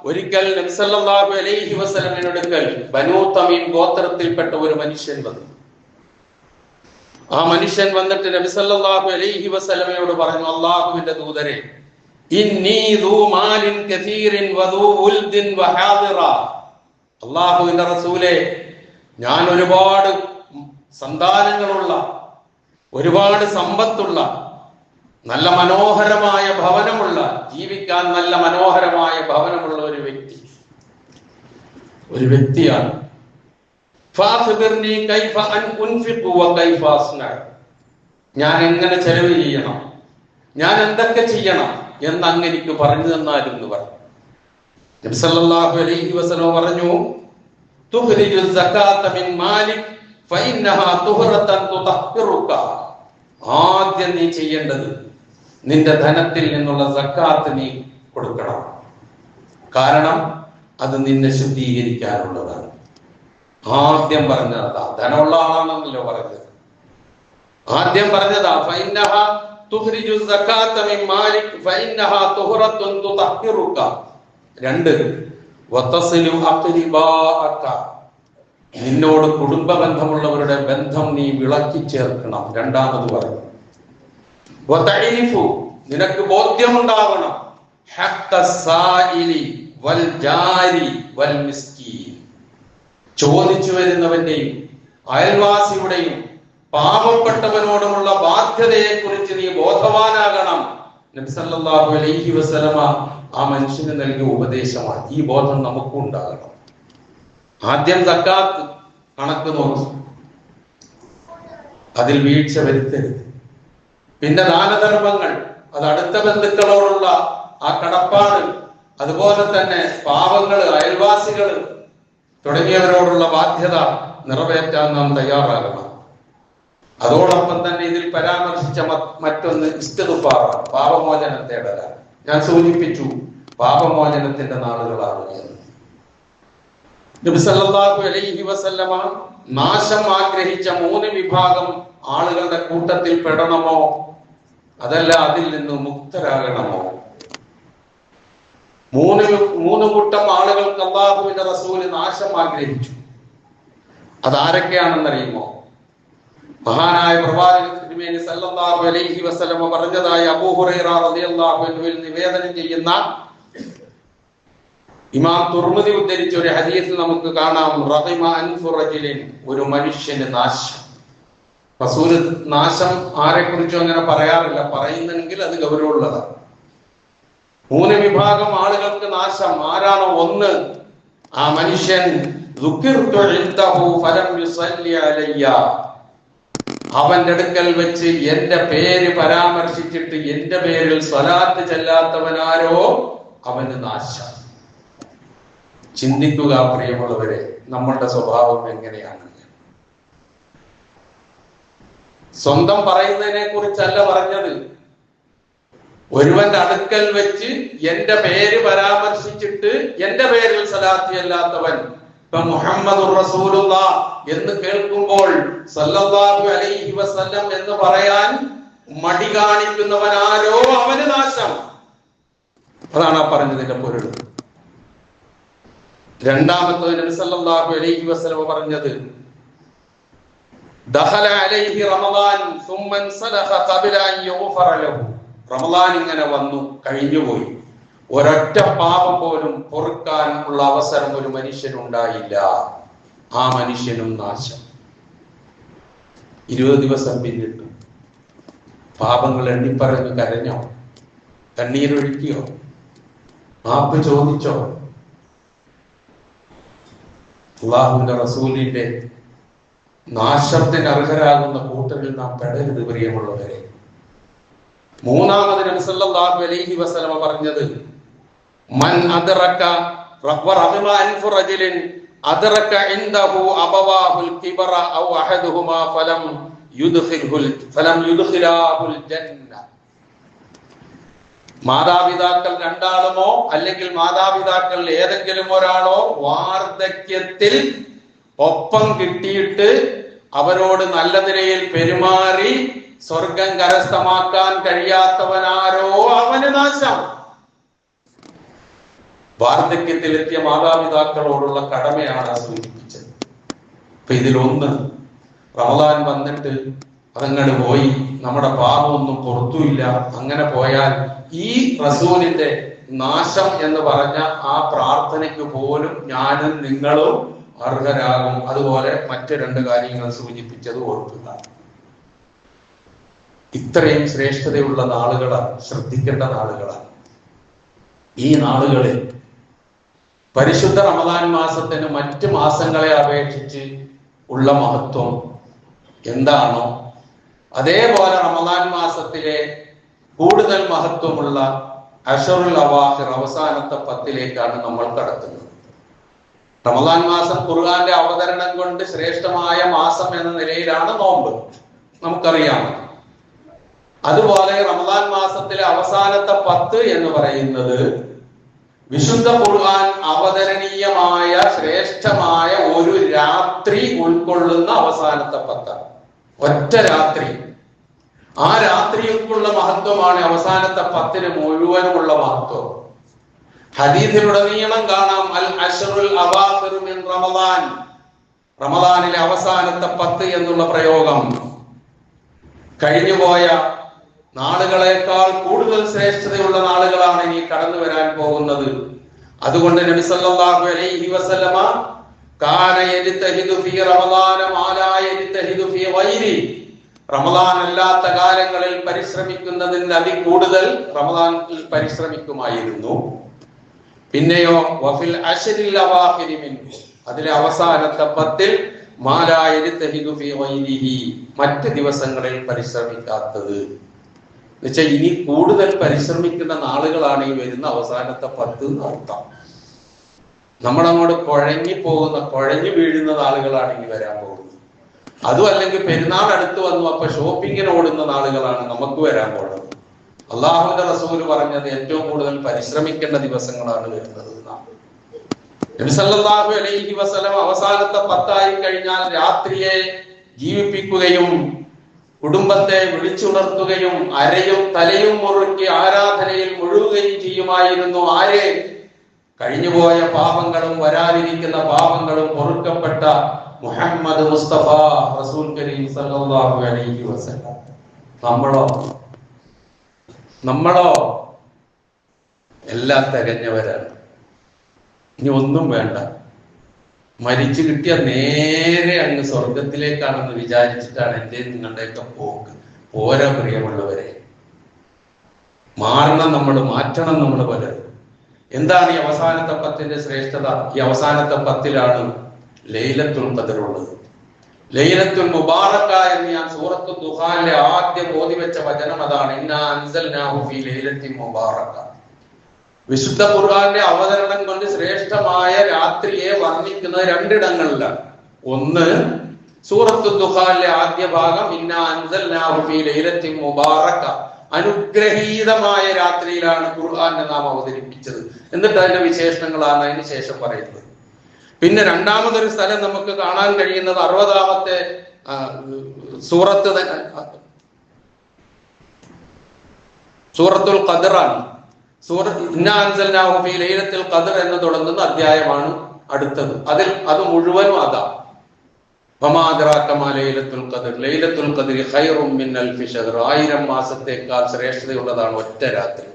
ഒരിക്കൽ നബി സല്ലല്ലാഹു അലൈഹി വസല്ലമയുടെ അടുക്കൽ ബനൂ തമീം ഗോത്രത്തിൽപ്പെട്ട ഒരു മനുഷ്യൻ വന്നു. ആ മനുഷ്യൻ വന്നിട്ട് നബി സല്ലല്ലാഹു അലൈഹി വസല്ലമയോട് പറഞ്ഞു, അല്ലാഹുവിന്റെ ദൂതരെ, ഇന്നി ദൂ മാലിൻ കസീറിൻ വദൂ ഉൽദിൻ വഹാദിറ. അല്ലാഹുവിന്റെ റസൂലേ, ഞാൻ ഒരുപാട് സന്താനങ്ങളുള്ള, ഒരുപാട് സമ്പത്തുള്ള, നല്ല മനോഹരമായ ഭവനമുള്ള, ജീവിക്കാൻ നല്ല മനോഹരമായ ഭവനമുള്ള ഒരു വ്യക്തിയാണ്. ഞാൻ എങ്ങനെ ചെലവ് ചെയ്യണം, ഞാൻ എന്തൊക്കെ ചെയ്യണം എന്ന് അങ്ങ് എനിക്ക് പറഞ്ഞു തന്നാലും എന്ന് പറഞ്ഞു. നബി സല്ലല്ലാഹു അലൈഹി വസല്ലം പറഞ്ഞു, തുഖ്രിജു സകാത മിൻ മാലിക് ഫഇന്നഹാ തുഹറതൻ തുതഹിറുക. ആദ്യം നീ ചെയ്യേണ്ടത് നിന്റെ ധനത്തിൽ നിന്നുള്ള സക്കാത്ത് നീ കൊടുക്കണം. കാരണം അത് നിന്നെ ശുദ്ധീകരിക്കാനുള്ളതാണ്. ആദ്യം പറഞ്ഞതാ, ധനമുള്ള ആളാണെന്നല്ലോ പറഞ്ഞത്. ആദ്യം പറഞ്ഞതാ ഫഇന്നഹാ തുഖ്രിജു സകാത മിൻ മാലിക് ഫഇന്നഹാ തുഹറത്തുൻ തുതഹിറുക. രണ്ട്, വതസിലു അഖ്രിബാഅക. നിന്നോട് കുടുംബ ബന്ധമുള്ളവരുടെ ബന്ധം നീ വിളക്കി ചേർക്കണം. രണ്ടാമത് പറഞ്ഞു, വതഇഫു, നിനക്ക് ബോധ്യമുണ്ടാവണം, ഹഖ്ക സായിലി വൽ ജാരി വൽ മിസ്കീൻ. ചോദിച്ചു വരുന്നവന്റെയും അയൽവാസിയുടെയും പാവപ്പെട്ടവനോടുമുള്ള ബാധ്യതയെ കുറിച്ച് നീ ബോധവാനാകണം. നബി സല്ലല്ലാഹു അലൈഹി വസല്ലമ ആ മനുഷ്യന് നൽകിയ ഉപദേശമാണ്. ഈ ബോധം നമുക്കും ഉണ്ടാകണം. ആദ്യം സക്കാത്ത് കണക്ക് നോക്കി അതിൽ വീഴ്ച വരുത്തരുത്. പിന്നെ ദാനധർമ്മങ്ങൾ അത് അടുത്ത ബന്ധുക്കളോടുള്ള ആ കടപ്പാട്, അതുപോലെ തന്നെ പാവങ്ങള്, അയൽവാസികള് തുടങ്ങിയവരോടുള്ള ബാധ്യത നിറവേറ്റാൻ നാം തയ്യാറാകണം. അതോടൊപ്പം തന്നെ ഇതിൽ പരാമർശിച്ച മറ്റൊന്ന് ഇസ്തിഗ്ഫാർ, പാപമോചനം തേടലാണ്. ഞാൻ സൂചിപ്പിച്ചു പാപമോചനത്തിന്റെ നാളുകളാണ് എന്ന്. നബി സല്ലല്ലാഹു അലൈഹി വസല്ലമ നാശം ആഗ്രഹിച്ച 3 വിഭാഗം ആളുകളുടെ കൂട്ടത്തിൽ പെടണമോ അതല്ല അതിൽ നിന്ന് മുക്തരാകണമോ? 3 കൂട്ടം ആളുകൾക്ക് അല്ലാഹുവിന്റെ റസൂൽ നാശം ആഗ്രഹിച്ചു. അതാരൊക്കെയാണെന്നറിയുമോ? മഹാനായ പ്രവാചകൻ തിരുമേനി സല്ലല്ലാഹു അലൈഹി വസല്ലമ പറഞ്ഞതായി അബൂ ഹുറൈറ റളിയല്ലാഹു അൻഹുവിൽ നിവേദനം ചെയ്യുന്ന ഇമാം തുർമുദി ഉദ്ധരിച്ച ഒരു ഹദീസിൽ നമുക്ക് കാണാം, റഹിമ അൻഫു റജുലിൻ, ഒരു മനുഷ്യന് നാശം. റസൂൽ നാശം ആരെ കുറിച്ചും അങ്ങനെ പറയാറില്ല, പറയുന്നെങ്കിൽ അത് ഗൗരവമുള്ളതാണ്. 3 വിഭാഗം ആളുകൾക്ക് നാശം. ആരാണോ? ഒന്ന്, ആ മനുഷ്യൻ അവന്റെ അടുക്കൽ വെച്ച് എന്റെ പേര് പരാമർശിച്ചിട്ട് എന്റെ പേരിൽ സ്വലാത്ത് ചെല്ലാത്തവനാരോ അവന് നാശം. ചിന്തിക്കുക പ്രിയമുള്ളവരെ, നമ്മളുടെ സ്വഭാവം എങ്ങനെയാണ്? സ്വന്തം പറയുന്നതിനെ കുറിച്ചല്ല പറഞ്ഞത്. ഒരുവന്റെ അടുക്കൽ വെച്ച് എന്റെ പേര് പരാമർശിച്ചിട്ട് എന്റെ പേരിൽ സ്വലാത്ത് ചെല്ലാത്തവൻ, ഇപ്പൊ മുഹമ്മദുർ റസൂലുള്ളാഹ് എന്ന് കേൾക്കുമ്പോൾ സല്ലല്ലാഹു അലൈഹി വസല്ലം എന്ന് പറയാൻ മടി കാണിക്കുന്നവനാരോ അവന് നാശം. അതാണ് ആ പറഞ്ഞതിന്റെ പൊരുൾ. രണ്ടാമത്തത് നബി സല്ലല്ലാഹു അലൈഹി വസല്ലം പറഞ്ഞത്, ദഖല അലൈഹി റമളാൻ സുമ്മ സലഖ ഖബല അൻ യുഗ്ഫറ ലഹു. റമളാൻ ഇങ്ങനെ വന്നു കഴിഞ്ഞുപോയി, ഒരൊറ്റ പാപം പോലും പൊറുക്കാൻ ഉള്ള അവസരം ഒരു മനുഷ്യനുണ്ടായില്ല. ആ മനുഷ്യനും നാശം. 20 ദിവസം പിന്നിട്ടു. പാപങ്ങൾ എണ്ണിപ്പറഞ്ഞു കരഞ്ഞോ? കണ്ണീരൊഴുക്കിയോ? മാപ്പ് ചോദിച്ചോ? അല്ലാഹുവിന്റെ റസൂലിന്റെ നാശത്തിന് അർഹരാകുന്ന കൂട്ടരിൽ നാം പെടരുത് പ്രിയമുള്ളവരെ. മൂന്നാമത് നബി സല്ലല്ലാഹു അലൈഹി വസല്ലമ പറഞ്ഞത്, മൻ അദ്റക റഹിമ അൻഫു റജുലിൻ അദ്റക ഇൻദഹു അബവാഹുൽ കിബറ ഔ അഹദുഹുമാ ഫലം യുദ്ഖിലാഹുൽ ജന്ന. മാതാപിതാക്കൾ രണ്ടാളുമോ അല്ലെങ്കിൽ മാതാപിതാക്കൾ ഏതെങ്കിലും ഒരാളോ വാർദ്ധക്യത്തിൽ ഒപ്പം കിട്ടിയിട്ട് അവരോട് നല്ല നിലയിൽ പെരുമാറി സ്വർഗം കരസ്ഥമാക്കാൻ കഴിയാത്തവനാരോ അവന് നാശം. വാർദ്ധക്യത്തിലെത്തിയ മാതാപിതാക്കളോടുള്ള കടമയാണ് സൂചിപ്പിച്ചത്. അപ്പൊ ഇതിലൊന്ന്, റമളാൻ വന്നിട്ട് അതങ്ങോട്ട് പോയി, നമ്മുടെ പാപമൊന്നും പുറത്തുമില്ല, അങ്ങനെ പോയാൽ ഈ റസൂലിന്റെ നാശം എന്ന് പറഞ്ഞ ആ പ്രാർത്ഥനയ്ക്ക് പോലും ഞാനും നിങ്ങളും അർഹരാകും. അതുപോലെ മറ്റു 2 കാര്യങ്ങൾ സൂചിപ്പിച്ചത് ഓർക്കുക. ഇത്രയും ശ്രേഷ്ഠതയുള്ള നാളുകളാണ്, ശ്രദ്ധിക്കേണ്ട നാളുകളാണ്. ഈ നാളുകളിൽ പരിശുദ്ധ റമളാൻ മാസത്തിന് മറ്റ് മാസങ്ങളെ അപേക്ഷിച്ച് ഉള്ള മഹത്വം എന്താണോ അതേപോലെ റമളാൻ മാസത്തിലെ കൂടുതൽ മഹത്വമുള്ള അശറുൽ അവാഖിർ, അവസാനത്തെ 10ലേക്കാണ് നമ്മൾ കടക്കുന്നത്. റമളാൻ മാസം ഖുർആന്റെ അവതരണം കൊണ്ട് ശ്രേഷ്ഠമായ മാസം എന്ന നിലയിലാണ് നോമ്പ്, നമുക്കറിയാം. അതുപോലെ റമളാൻ മാസത്തിലെ അവസാനത്തെ 10 എന്ന് പറയുന്നത് വിശുദ്ധ ഖുർആൻ അവതരണീയമായ ശ്രേഷ്ഠമായ ഒരു രാത്രി ഉൾക്കൊള്ളുന്ന അവസാനത്തെ 10. ഒറ്റ രാത്രി. ആ രാത്രിക്കുള്ള മഹത്വമാണ് അവസാനത്തെ 10 മുഴുവനുമുള്ള മഹത്വം. ഹദീസിലുടനീളം കാണാം, അൽ അശ്റുൽ അവാഖിർ മിൻ റമളാൻ, റമളാനിലെ അവസാനത്തെ 10 എന്നുള്ള പ്രയോഗം കഴിഞ്ഞുപോയ നാളുകളെക്കാൾ കൂടുതൽ ശ്രേഷ്ഠതയുള്ള നാളുകളാണ് ഇനി കടന്നു വരാൻ പോകുന്നത്. അതുകൊണ്ട് നബി സല്ലല്ലാഹു അലൈഹി വസല്ലമ കാന യജ്തഹിദു ഫീ റമളാന മാ ലാ യജ്തഹിദു ഫീ ഗൈരി, റമളാൻ അല്ലാത്ത കാലങ്ങളിൽ പരിശ്രമിക്കുന്നതിന് അതികൂടുതൽ റമളാനിൽ പരിശ്രമിക്കുമായിരുന്നു. പിന്നെയോ വഫിൽ അശ്രിൽ അവാഖിരി മിൻഹു, അതിലെ അവസാനത്തെ 10 മാ ലാ യജ്തഹിദു ഫീ ഗൈരിഹി, മറ്റ് ദിവസങ്ങളിൽ പരിശ്രമിക്കാത്തത്. എന്നുവെച്ചാൽ ഇനി കൂടുതൽ പരിശ്രമിക്കുന്ന നാളുകളാണ് ഈ വരുന്ന അവസാനത്തെ 10 അർത്ഥം. നമ്മളങ്ങോട്ട് കുഴഞ്ഞു വീഴുന്ന നാളുകളാണ് ഇനി വരാൻ പോകുന്നത്. അതും അല്ലെങ്കിൽ പെരുന്നാൾ അടുത്ത് വന്നു അപ്പൊ ഷോപ്പിങ്ങിന് ഓടുന്ന നാളുകളാണ് നമുക്ക് വരാൻ പോകുന്നത്. അള്ളാഹുവിന്റെ റസൂല് പറഞ്ഞത് ഏറ്റവും കൂടുതൽ പരിശ്രമിക്കേണ്ട ദിവസങ്ങളാണ് വരുന്നത്. നബി സല്ലല്ലാഹു അലൈഹി വസല്ലം അവസാനത്തെ 10 ആയി കഴിഞ്ഞാൽ രാത്രിയെ ജീവിപ്പിക്കുകയും കുടുംബത്തെ വിളിച്ചുണർത്തുകയും അരയും തലയും മുറുക്കി ആരാധനയിൽ മുഴുകുകയും ചെയ്യുമായിരുന്നു. ആരെ? കഴിഞ്ഞുപോയ പാപങ്ങളും വരാനിരിക്കുന്ന പാപങ്ങളും പൊറുക്കപ്പെട്ട മുഹമ്മദ് മുസ്തഫ റസൂൽ കരീം സല്ലല്ലാഹു അലൈഹി വസല്ലം. നമ്മളോ എല്ലാം തികഞ്ഞവരാണ്. ഇനി ഒന്നും വേണ്ട. മരിച്ചു കിട്ടിയ നേരെ അങ്ങ് സ്വർഗത്തിലേക്കാണെന്ന് വിചാരിച്ചിട്ടാണ് എൻ്റെ നിങ്ങളുടെയൊക്കെ പോക്ക്. പോരാ പ്രിയമുള്ളവരെ, മാറ്റണം നമ്മൾ പലരും. എന്താണ് ഈ അവസാനത്തെ 10ന്റെ ശ്രേഷ്ഠത? ഈ അവസാനത്തെ 10ലാണ് ലൈലത്തുൽ ഖദർ ഉള്ളത്. ലൈലത്തുൽ മുബാറക എന്ന് ഞാൻ സൂറത്തുൽ ദുഹാനിലെ ആദ്യം ഓതി വെച്ച വചനം അതാണ്. ഇന്നാ അൻസൽനാഹു ഫീ ലൈലത്തിൻ മുബാറക. വിശുദ്ധ ഖുർആന്റെ അവതരണം കൊണ്ട് ശ്രേഷ്ഠമായ രാത്രിയെ വർണ്ണിക്കുന്നത് 2 ഇടങ്ങളിലാണ്. ഒന്ന് സൂറത്തുൽ ദുഹാനിലെ ആദ്യ ഭാഗം ഇന്നാ അൻസൽനാഹു ഫീ ലൈലത്തിൻ മുബാറക, അനുഗ്രഹീതമായ രാത്രിയിലാണ് ഖുർആനെ നാം അവതരിപ്പിച്ചത്. എന്നിട്ട് അതിന്റെ വിശേഷണങ്ങളാണ് അതിന് ശേഷം പറയുന്നത്. പിന്നെ രണ്ടാമതൊരു സ്ഥലം നമുക്ക് കാണാൻ കഴിയുന്നത് 60ാമത്തെ സൂറത്തുൽ ഖദറാണ്. ഇന്നാ അൻസൽനാഹു ഫീ ലൈലത്തുൽ ഖദർ എന്ന് തുടങ്ങുന്ന അധ്യായമാണ് അടുത്തത്. അത് മുഴുവനും അതാ. വമാ അദ്റാക മാ ലൈലത്തുൽ ഖദർ ലൈലത്തുൽ ഖദ്രി ഖൈറും മിൻ അൽഫി ശഹർ. 1000 മാസത്തേക്കാൾ ശ്രേഷ്ഠതയുള്ളതാണ് ഒറ്റ രാത്രി.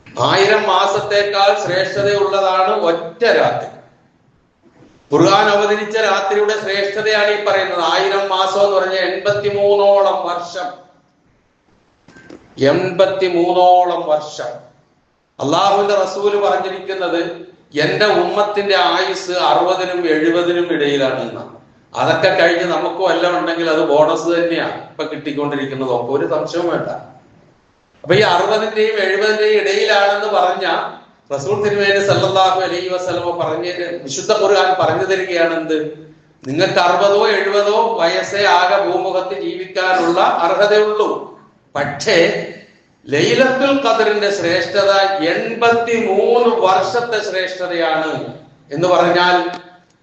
1000 മാസത്തേക്കാൾ ശ്രേഷ്ഠതയുള്ളതാണ് ഒറ്റ രാത്രി. ഖുർആൻ അവതരിച്ച രാത്രിയുടെ ശ്രേഷ്ഠതയാണ് ഈ പറയുന്നത്. 1000 മാസം എന്ന് പറഞ്ഞാൽ 83ഓളം വർഷം. 83ഓളം വർഷം. അള്ളാഹുവിന്റെ റസൂല് പറഞ്ഞിരിക്കുന്നത് എന്റെ ഉമ്മത്തിന്റെ ആയുസ് 60നും 70നും ഇടയിലാണ് എന്നാണ്. അതൊക്കെ കഴിഞ്ഞ് നമുക്ക് വല്ലതും ഉണ്ടെങ്കിൽ അത് ബോണസ് തന്നെയാണ് ഇപ്പൊ കിട്ടിക്കൊണ്ടിരിക്കുന്നത്. ഒക്കെ ഒരു സംശയവും വേണ്ട. അപ്പൊ ഈ 60ന്റെയും 70ന്റെയും ഇടയിലാണെന്ന് പറഞ്ഞ റസൂൽ തിരുമേനി സല്ലല്ലാഹു അലൈഹി വസല്ലം വിശുദ്ധ ഖുർആൻ പറഞ്ഞു തരികയാണ് എന്ത്? നിങ്ങൾക്ക് 60ഓ 70ഓ വയസ്സേ ആകെ ഭൂമുഖത്ത് ജീവിക്കാനുള്ള അർഹതയുള്ളൂ. പക്ഷേ ലൈലത്തുൽ ഖദറിന്റെ ശ്രേഷ്ഠത 83 വർഷത്തെ ശ്രേഷ്ഠതയാണ്. എന്ന് പറഞ്ഞാൽ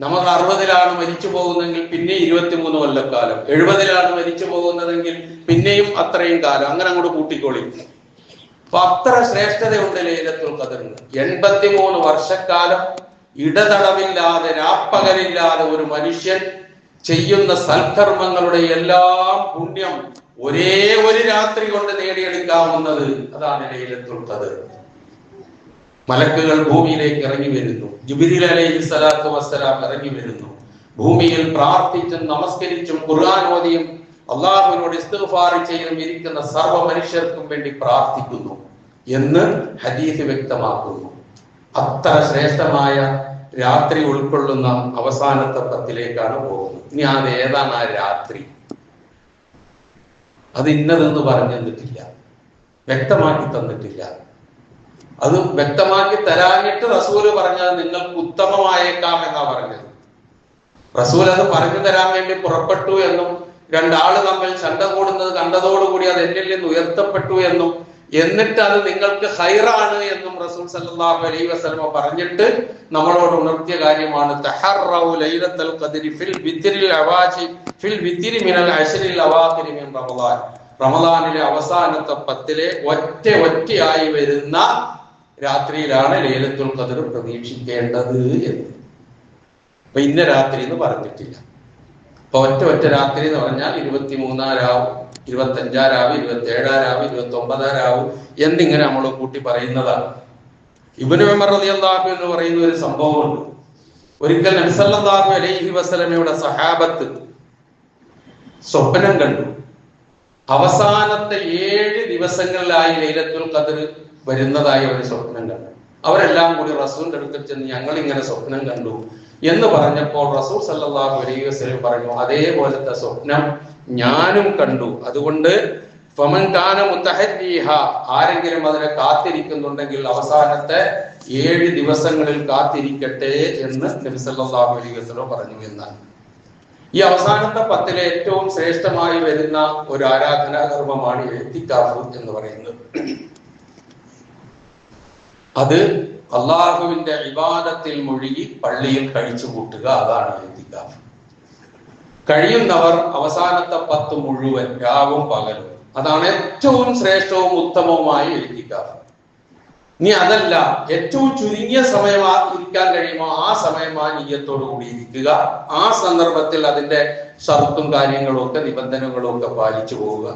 നമ്മൾ 60ലാണ് മരിച്ചു പോകുന്നതെങ്കിൽ പിന്നെ 23 കൊല്ലക്കാലം, 70ലാണ് മരിച്ചു പോകുന്നതെങ്കിൽ പിന്നെയും അത്രയും കാലം, അങ്ങനെ അങ്ങോട്ട് കൂട്ടിക്കോളി. അപ്പൊ അത്ര ശ്രേഷ്ഠതയുണ്ട് ലൈലത്തുൽ ഖദറിന്. 83 വർഷക്കാലം ഇടതടവില്ലാതെ രാപ്പകലില്ലാതെ ഒരു മനുഷ്യൻ ചെയ്യുന്ന സൽക്കർമ്മങ്ങളുടെ എല്ലാം പുണ്യം ഒരേ ഒരു രാത്രി കൊണ്ട് നേടിയെടുക്കാവുന്നത് അതാണ് ലൈലത്തുൽ ഖദർ. മലക്കുകൾ ഭൂമിയിലേക്ക് ഇറങ്ങി വരുന്നു. ജിബ്രീൽ അലൈഹി സ്വലാത്തു വസ്സലാം ഇറങ്ങി വരുന്നു. ഭൂമിയിൽ പ്രാർത്ഥിച്ചും നമസ്കരിച്ചും ഖുർആൻ ഓതിയും അള്ളാഹുവിനോട് ഇസ്തിഗ്ഫാർ ചെയ്തും ഇരിക്കുന്ന സർവ്വ മനുഷ്യർക്കും വേണ്ടി പ്രാർത്ഥിക്കുന്നു എന്ന് ഹദീസ് വ്യക്തമാക്കുന്നു. അത്ര ശ്രേഷ്ഠമായ രാത്രി ഉൾക്കൊള്ളുന്ന അവസാനത്തെ 10ലേക്കാണ് പോകുന്നത്. ഇനി അത് ഏതാണ് ആ രാത്രി? അത് ഇന്നതെന്ന് പറഞ്ഞു തന്നിട്ടില്ല, വ്യക്തമാക്കി തന്നിട്ടില്ല. അത് വ്യക്തമാക്കി തരാനിട്ട് റസൂല് പറഞ്ഞത് നിങ്ങൾക്ക് ഉത്തമമായേക്കാം എന്നാ പറഞ്ഞത്. റസൂൽ അത് പറഞ്ഞു തരാൻ വേണ്ടി പുറപ്പെട്ടു എന്നും 2 ആള് തമ്മിൽ ചണ്ട കൂടുന്നത് കണ്ടതോടുകൂടി അത് എന്നിൽ നിന്ന് ഉയർത്തപ്പെട്ടു എന്നും എന്നിട്ട് അത് നിങ്ങൾക്ക് ഖൈറാണ് എന്നും റസൂൽ സല്ലല്ലാഹു അലൈഹി വസല്ലം പറഞ്ഞിട്ട് നമ്മളോട് ഉണർത്തിയ കാര്യമാണ് തഹറൗ ലൈലത്തുൽ ഖദ്രി ഫിൽ വിത്രി മിനൽ അശ്റിൽ അവാഖിരി മിൻ റമളാൻ. റമളാനിലെ അവസാനത്തെ 10ലെ ഒറ്റയായി വരുന്ന രാത്രിയിലാണ് ലൈലത്തുൽ ഖദ്ർ പ്രതീക്ഷിക്കേണ്ടത് എന്ന്. അപ്പൊ ഇന്ന രാത്രി എന്ന് പറഞ്ഞിട്ടില്ല. അപ്പൊ ഒറ്റ രാത്രി എന്ന് പറഞ്ഞാൽ 23 രാവ്, 25 രാവ്, 27 രാവ്, 29 രാവ് എന്നിങ്ങനെ നമ്മൾ കൂട്ടി പറയുന്നതാണ്. ഇബ്നു ഉമർ റളിയല്ലാഹു എന്ന് പറയുന്ന ഒരു സംഭവമുണ്ട്. ഒരിക്കൽ നബി സല്ലല്ലാഹു അലൈഹി വസല്ലമയുടെ സഹാബത്ത് സ്വപ്നം കണ്ടു. അവസാനത്തെ 7 ദിവസങ്ങളിലായി ലൈലത്തുൽ ഖദ്ർ വരുന്നതായി ഒരു സ്വപ്നം കണ്ടു. അവരെല്ലാം കൂടി റസൂലിന്റെ അടുത്ത് ചെന്ന് ഞങ്ങൾ ഇങ്ങനെ സ്വപ്നം കണ്ടു എന്ന് പറഞ്ഞപ്പോൾ റസൂൽ സല്ലല്ലാഹു അലൈഹി വസല്ലം പറഞ്ഞു അതേപോലത്തെ സ്വപ്നം ഞാനും കണ്ടു. അതുകൊണ്ട് ഫമൻ കാന മുത്തഹദ്ദീഹ, ആരെങ്കിലും അതിനെ കാത്തിരിക്കുന്നുണ്ടെങ്കിൽ അവസാനത്തെ 7 ദിവസങ്ങളിൽ കാത്തിരിക്കട്ടെ എന്ന് നബി സല്ലല്ലാഹു അലൈഹി വസല്ലം പറഞ്ഞു എന്നാണ്. ഈ അവസാനത്തെ 10 ഏറ്റവും ശ്രേഷ്ഠമായി വരുന്ന ഒരു ആരാധനാ കർമ്മമാണ് ഇഅ്തികാഫ് എന്ന് പറയുന്നത്. അത് അള്ളാഹുവിന്റെ ഇബാദത്തിൽ മുഴുകി പള്ളിയിൽ കഴിച്ചു കൂട്ടുക, അതാണ് ഇഅ്തികാഫ്. കഴിയുന്നവർ അവസാനത്തെ 10 മുഴുവൻ രാവും പകലും, അതാണ് ഏറ്റവും ശ്രേഷ്ഠവും ഉത്തമവുമായി ഇഅ്തികാഫ്. ഇനി അതല്ല, ഏറ്റവും ചുരുങ്ങിയ സമയം ഇരിക്കാൻ കഴിയുമോ ആ സമയം ആ നിയ്യത്തോടു കൂടി ഇരിക്കുക. ആ സന്ദർഭത്തിൽ അതിന്റെ ഷർത്തും കാര്യങ്ങളും ഒക്കെ നിബന്ധനകളും ഒക്കെ പാലിച്ചു പോവുക.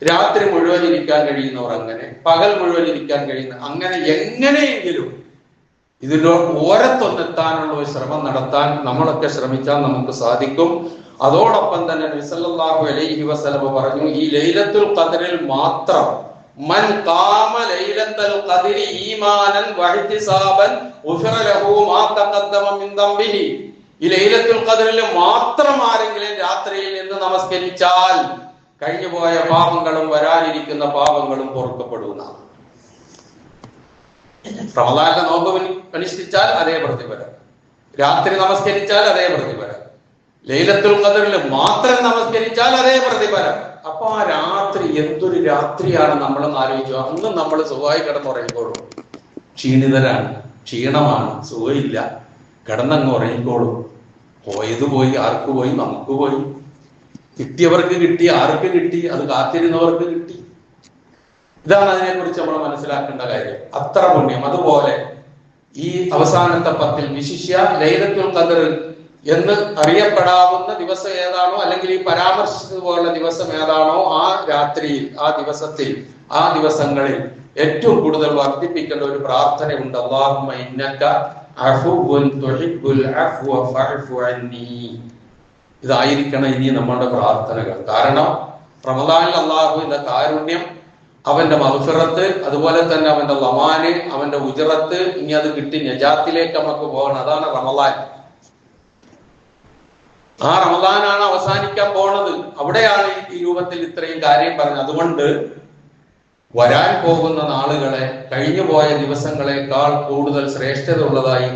രാത്രി മുഴുവൻ ഇരിക്കാൻ കഴിയുന്നവർ അങ്ങനെ, പകൽ മുഴുവൻ ഇരിക്കാൻ കഴിയുന്ന അങ്ങനെ, എങ്ങനെയെങ്കിലും ഇതിലോ ഓരത്തൊന്നെത്താനുള്ള ഒരു ശ്രമം നടത്താൻ നമ്മളൊക്കെ ശ്രമിച്ചാൽ നമുക്ക് സാധിക്കും. അതോടൊപ്പം തന്നെ നബി സല്ലല്ലാഹു അലൈഹി വസല്ലം പറഞ്ഞു, ഈ ലൈലത്തുൽ ഖദ്റിൽ മാത്രം മൻ ഖാമ ലൈലത്തുൽ ഖദ്രി ഈമാനൻ വഇഹ്തിസാബൻ ഗുഫിറ ലഹു മാ തഖദ്ദമ മിൻ ദംബിഹി. ഈ ലൈലത്തുൽ ഖദ്റിൽ മാത്രം ആരെങ്കിലും രാത്രിയിൽ നിന്ന് നമസ്കരിച്ചാൽ കഴിഞ്ഞുപോയ പാപങ്ങളും വരാനിരിക്കുന്ന പാപങ്ങളും പൊറുക്കപ്പെടുന്നതാണ്. റമദാനിലെ നോമ്പ് അനുഷ്ഠിച്ചാൽ അതേ പ്രതിഫലം, രാത്രി നമസ്കരിച്ചാൽ അതേ പ്രതിഫലം, ലൈലത്തുൽ ഖദ്റിൽ മാത്രം നമസ്കരിച്ചാൽ അതേ പ്രതിഫലം. അപ്പൊ ആ രാത്രി എന്തൊരു രാത്രിയാണ് നമ്മളെന്ന് ആലോചിച്ചു. അന്ന് നമ്മൾ സുഖമായി കിടന്നുറങ്ങിക്കോളും. ക്ഷീണിതരാണ്, ക്ഷീണമാണ്, സുഖമില്ല, കിടന്നങ്ങ് ഉറങ്ങിക്കോളും. പോയത് പോയി, ആർക്ക് പോയി? നമുക്ക് പോയി. കിട്ടിയവർക്ക് കിട്ടി, ആർക്ക് കിട്ടി? അത് കാത്തിരുന്നവർക്ക് കിട്ടി. ഇതാണ് അതിനെക്കുറിച്ച് നമ്മൾ മനസ്സിലാക്കേണ്ട കാര്യം. അത്ര പുണ്യം. അതുപോലെ ഈ അവസാനത്തെ 10 വിശിഷ്യ ലൈലത്തുൽ ഖദ്ർ എന്ന് അറിയപ്പെടാവുന്ന ദിവസം ഏതാണോ, അല്ലെങ്കിൽ ഈ പരാമർശിച്ചതുപോലുള്ള ദിവസം ഏതാണോ, ആ രാത്രിയിൽ, ആ ദിവസത്തിൽ, ആ ദിവസങ്ങളിൽ ഏറ്റവും കൂടുതൽ വർദ്ധിപ്പിക്കേണ്ട ഒരു പ്രാർത്ഥനയുണ്ട്. അല്ലാഹുമ്മ ഇന്നക അഫുവ്വുൻ തുഹിബ്ബുൽ അഫ്വ ഫഅഫു അന്നി. ഇതായിരിക്കണം ഇനി നമ്മുടെ പ്രാർത്ഥനകൾ. കാരണം റമദാനിൽ അല്ലാഹുവിന്റെ കാരുണ്യം, അവന്റെ മഗ്ഫിറത്ത്, അതുപോലെ തന്നെ അവന്റെ ലമാന്, അവന്റെ ഉജ്റത്ത്, ഇനി അത് കിട്ടി നജാത്തിലേക്ക് നമുക്ക് പോകണം. അതാണ് റമദാൻ. ആ റമദാനാണ് അവസാനിക്കാൻ പോണത്. അവിടെയാണ് ഈ രൂപത്തിൽ ഇത്രയും കാര്യം പറഞ്ഞത്. അതുകൊണ്ട് വരാൻ പോകുന്ന നാളുകളെ കഴിഞ്ഞു പോയ ദിവസങ്ങളെക്കാൾ കൂടുതൽ ശ്രേഷ്ഠത ഉള്ളതായി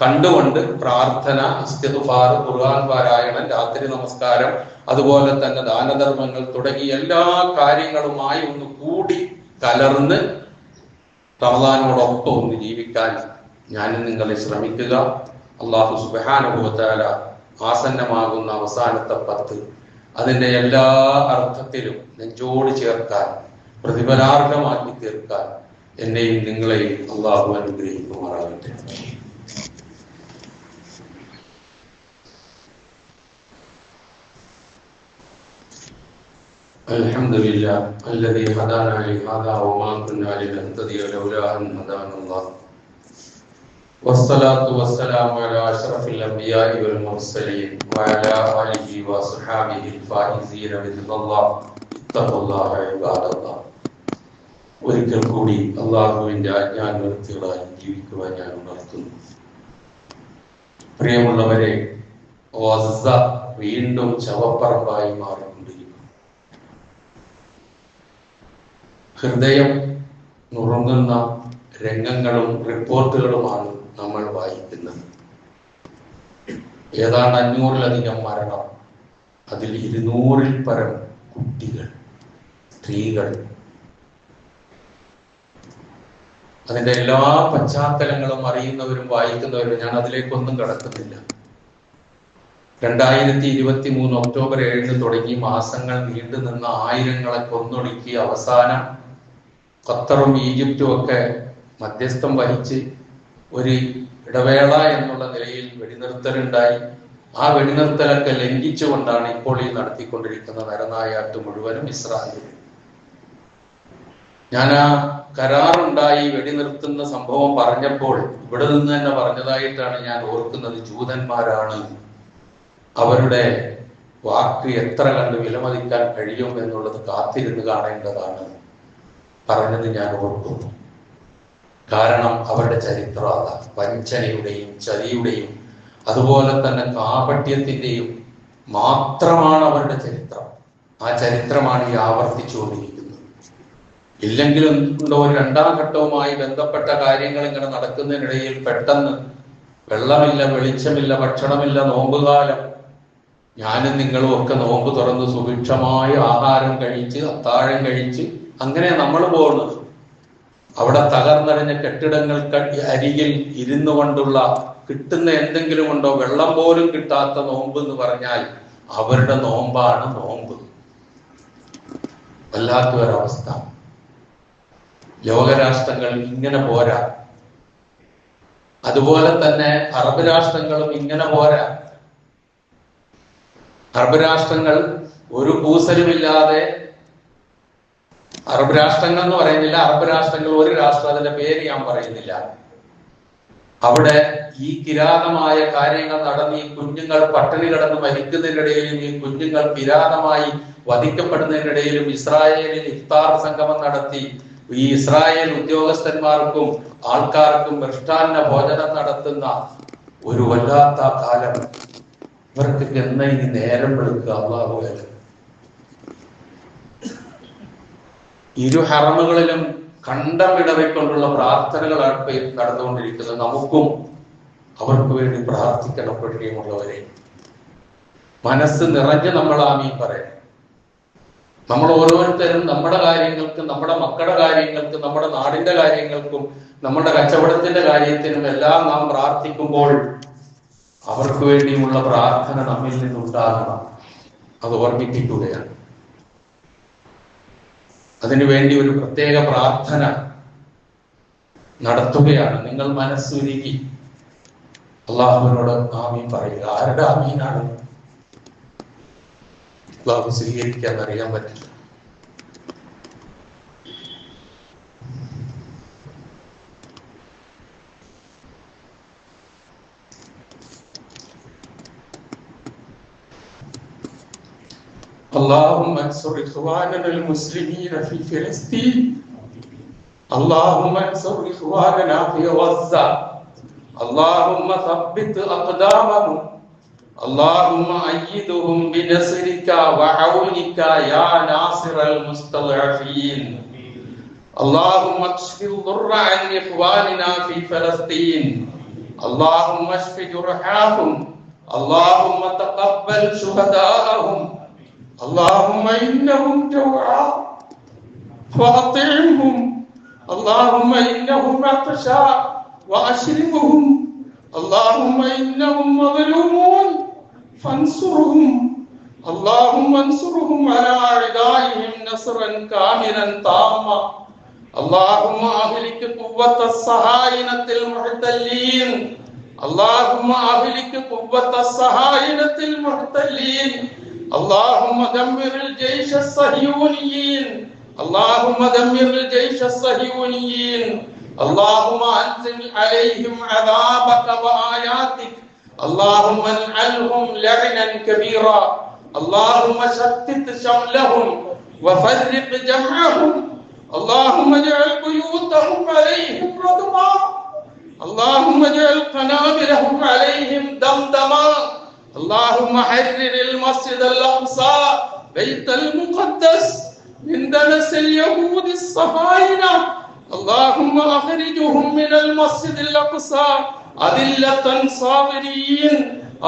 കണ്ടുകൊണ്ട് പ്രാർത്ഥന, ഇസ്തിഗ്ഫാർ, ഖുർആൻ പാരായണം, രാത്രി നമസ്കാരം, അതുപോലെ തന്നെ ദാനധർമ്മങ്ങൾ തുടങ്ങി എല്ലാ കാര്യങ്ങളുമായി ഒന്ന് കൂടി കലർന്ന് റമദാനോടൊപ്പം ഒന്ന് ജീവിക്കാൻ ഞാനും നിങ്ങളെ ശ്രമിക്കുക. അല്ലാഹു സുബ്ഹാനഹു വ തആല ആസന്നമാകുന്ന അവസാനത്തെ 10 അതിന്റെ എല്ലാ അർത്ഥത്തിലും നെഞ്ചോട് ചേർക്കാൻ, പ്രതിഫലാർഹമാക്കി തീർക്കാൻ എന്നെയും നിങ്ങളെയും അല്ലാഹു അനുഗ്രഹിക്കുമാറാകട്ടെ. അൽഹംദുലില്ലാഹ് അല്ലദീ ഹദാനാ ലിഹാദാ വമാ കുന്നാ ലിനഹ്തദിയ ലൗലാ അൻ ഹദാനല്ലാഹ് വസ്സലാത്തു വസ്സലാമു അലാ അഷ്റഫിൽ അംബിയാഇ വൽ മുർസലീൻ വഅലാ ആലിഹി വസ്ഹബിഹിൽ ഫായിസീന ബില്ലാഹ് ഇത്തഖുല്ലാഹ ഇബാദല്ലാഹ്. ഒരിക്കൽ കൂടി അല്ലാഹുവിന്റെ ആജ്ഞാനുവർത്തികളായി ജീവിക്കുവാൻ ഞാൻ ഉണർത്തുന്നു. പ്രിയമുള്ളവരെ, ഗസ വീണ്ടും ശവപ്പറമ്പായി മാറിക്കൊണ്ടിരിക്കുന്നു. ഹൃദയം നുറുങ്ങുന്ന രംഗങ്ങളും റിപ്പോർട്ടുകളുമാണ് നമ്മൾ വായിക്കുന്നത്. ഏതാണ്ട് 500-ലധികം മരണം, അതിൽ 200-ൽ പരം കുട്ടികൾ, സ്ത്രീകൾ. അതിന്റെ എല്ലാ പശ്ചാത്തലങ്ങളും അറിയുന്നവരും വായിക്കുന്നവരും, ഞാൻ അതിലേക്കൊന്നും കടക്കുന്നില്ല. 2023 ഒക്ടോബർ 7 തുടങ്ങി മാസങ്ങൾ നീണ്ടു നിന്ന ആയിരങ്ങളെ കൊന്നൊടുക്കി അവസാനം ഖത്തറും ഈജിപ്തും ഒക്കെ മധ്യസ്ഥം വഹിച്ച് ഒരു ഇടവേള എന്നുള്ള നിലയിൽ വെടിനിർത്തലുണ്ടായി. ആ വെടിനിർത്തലൊക്കെ ലംഘിച്ചുകൊണ്ടാണ് ഇപ്പോൾ ഈ നടത്തിക്കൊണ്ടിരിക്കുന്ന നരനായാട്ട് മുഴുവനും ഇസ്രായേൽ. ഞാൻ ആ കരാറുണ്ടായി വെടിനിർത്തുന്ന സംഭവം പറഞ്ഞപ്പോൾ ഇവിടെ നിന്ന് തന്നെ പറഞ്ഞതായിട്ടാണ് ഞാൻ ഓർക്കുന്നത്. ജൂതന്മാരാണ്, അവരുടെ വാക്ക് എത്ര കണ്ട് വിലമതിക്കാൻ കഴിയും എന്നുള്ളത് കാത്തിരുന്ന് കാണേണ്ടതാണ് പറഞ്ഞത് ഞാൻ ഓർക്കുന്നു. കാരണം അവരുടെ ചരിത്രം അതാണ്. വഞ്ചനയുടെയും ചതിയുടെയും അതുപോലെ തന്നെ കാപട്യത്തിന്റെയും മാത്രമാണ് അവരുടെ ചരിത്രം. ആ ചരിത്രമാണ് ഈ ആവർത്തിച്ചുകൊണ്ടിരിക്കുന്നത്. ഇല്ലെങ്കിലും ഉണ്ടോ ഒരു രണ്ടാം ഘട്ടവുമായി ബന്ധപ്പെട്ട കാര്യങ്ങൾ ഇങ്ങനെ നടക്കുന്നതിനിടയിൽ പെട്ടെന്ന് വെള്ളമില്ല, വെളിച്ചമില്ല, ഭക്ഷണമില്ല, നോമ്പുകാലം, ഞാനും നിങ്ങളും ഒക്കെ നോമ്പ് തുറന്ന് സുഭിക്ഷമായ ആഹാരം കഴിച്ച് അത്താഴം കഴിച്ച് അങ്ങനെ നമ്മൾ പോകുന്നത്. അവിടെ തകർന്നടിഞ്ഞ കെട്ടിടങ്ങൾക്ക് അരികിൽ ഇരുന്നു കൊണ്ടുള്ള കിട്ടുന്ന എന്തെങ്കിലും ഉണ്ടോ? വെള്ളം പോലും കിട്ടാത്ത നോമ്പ് എന്ന് പറഞ്ഞാൽ അവരുടെ നോമ്പാണ് നോമ്പ്. വല്ലാത്തൊരവസ്ഥ. ലോകരാഷ്ട്രങ്ങൾ ഇങ്ങനെ പോരാ. അതുപോലെ തന്നെ അറബ് രാഷ്ട്രങ്ങളും ഇങ്ങനെ പോരാ. അറബ് രാഷ്ട്രങ്ങൾ ഒരു കൂസലുമില്ലാതെ, അറബ് രാഷ്ട്രങ്ങൾ എന്ന് പറയുന്നില്ല, അറബ് രാഷ്ട്രങ്ങൾ ഒരു രാഷ്ട്രം, അതിന്റെ പേര് ഞാൻ പറയുന്നില്ല. അവിടെ ഈ കിരാതമായ കാര്യങ്ങൾ നടന്ന് ഈ കുഞ്ഞുങ്ങൾ പട്ടിണി കിടന്ന് മരിക്കുന്നതിനിടയിലും ഈ കുഞ്ഞുങ്ങൾ കിരാതമായി വധിക്കപ്പെടുന്നതിനിടയിലും ഇസ്രായേലിൽ ഇഫ്താർ സംഗമം നടത്തി ഈ ഇസ്രായേൽ ഉദ്യോഗസ്ഥന്മാർക്കും ആൾക്കാർക്കും മൃഷ്ടാന്ന ഭോജനം നടത്തുന്ന ഒരു വല്ലാത്ത കാലം. ഇവർക്ക് എന്നാ ഇനി നേരം വെളുക്കുക? അല്ലാഹു അക്ബർ. ഇരു ഹറമുകളിലും കണ്ടം ഇടവിക്കൊണ്ടുള്ള പ്രാർത്ഥനകളാണ് നടന്നുകൊണ്ടിരിക്കുന്നത്. നമുക്കും അവർക്ക് വേണ്ടി പ്രാർത്ഥിക്കണം. പ്രിയമുള്ളവരെ, മനസ്സ് നിറഞ്ഞ് നമ്മൾ ആമീൻ പറയാം. നമ്മൾ ഓരോരുത്തരും നമ്മുടെ കാര്യങ്ങൾക്കും നമ്മുടെ മക്കളുടെ കാര്യങ്ങൾക്കും നമ്മുടെ നാടിന്റെ കാര്യങ്ങൾക്കും നമ്മുടെ കച്ചവടത്തിന്റെ കാര്യത്തിനും എല്ലാം നാം പ്രാർത്ഥിക്കുമ്പോൾ അവർക്ക് വേണ്ടിയുള്ള പ്രാർത്ഥന നമ്മിൽ നിന്നുണ്ടാകണം. അത് ഓർമ്മിപ്പിക്കുകയാണ്. അതിനുവേണ്ടി ഒരു പ്രത്യേക പ്രാർത്ഥന നടത്തുകയാണ്. നിങ്ങൾ മനസ്സുരുകി അള്ളാഹുവിനോട് ആമീൻ പറയുക. ആരുടെ ആമീനാണ്? അള്ളാഹു സ്വീകരിക്കാൻ അറിയാൻ പറ്റില്ല. اللهم انصر اخواننا المسلمين في فلسطين. اللهم انصر اخواننا في غزة. اللهم ثبت اقدامهم. اللهم أيدهم بنصرك وعونك يا ناصر المستضعفين. اللهم اكشف الضر عن إخواننا في فلسطين. اللهم اشف جرحاهم. اللهم تقبل شهداءهم. اللهم إنهم جوعى فأطعمهم. اللهم إنهم عطشاء وأشربهم. اللهم إنهم مظلومون فانصرهم. اللهم انصرهم على أعدائهم نصرا كاملا تاما. اللهم أهلك قوة الصهاينة المحتلين. اللهم أهلك قوة الصهاينة المحتلين. اللهم دمر الجيش الصهيونيين. اللهم دمر الجيش الصهيونيين. اللهم أنزل عليهم عذابك وآياتك. اللهم انعلهم لعنا كبيرا. اللهم شتت شملهم وفرق جمعهم. اللهم اجعل بيوتهم عليهم ردما. اللهم اجعل قنابلهم عليهم دمدما. اللهم حرر المسجد الأقصى بيت المقدس من دنس اليهود الصهاينة. اللهم أخرجهم من المسجد الأقصى أذلة صاغرين.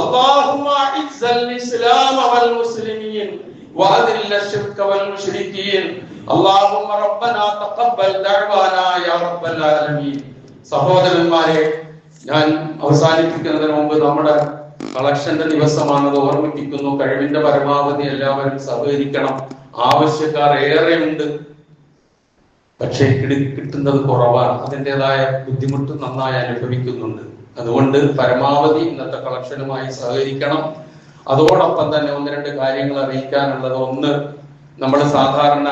اللهم أعز الإسلام والمسلمين وأذل الشرك والمشركين. اللهم ربنا تقبل دعوانا يا رب العالمين. സഹോദരന്മാരെ, ഞാൻ അവസാനിപ്പിക്കുന്നതിന് മുമ്പ് നമ്മുടെ കളക്ഷന്റെ ദിവസമാണത് ഓർമ്മിപ്പിക്കുന്നു. കഴിവിന്റെ പരമാവധി എല്ലാവരും സഹകരിക്കണം. ആവശ്യക്കാർ ഏറെയുണ്ട്, പക്ഷേ കിട്ടുന്നത് കുറവാണ്. അതിൻ്റെതായ ബുദ്ധിമുട്ട് നന്നായി അനുഭവിക്കുന്നുണ്ട്. അതുകൊണ്ട് പരമാവധി ഇന്നത്തെ കളക്ഷനുമായി സഹകരിക്കണം. അതോടൊപ്പം തന്നെ ഒന്ന് രണ്ട് കാര്യങ്ങൾ അറിയിക്കാനുള്ളത്. ഒന്ന്, നമ്മൾ സാധാരണ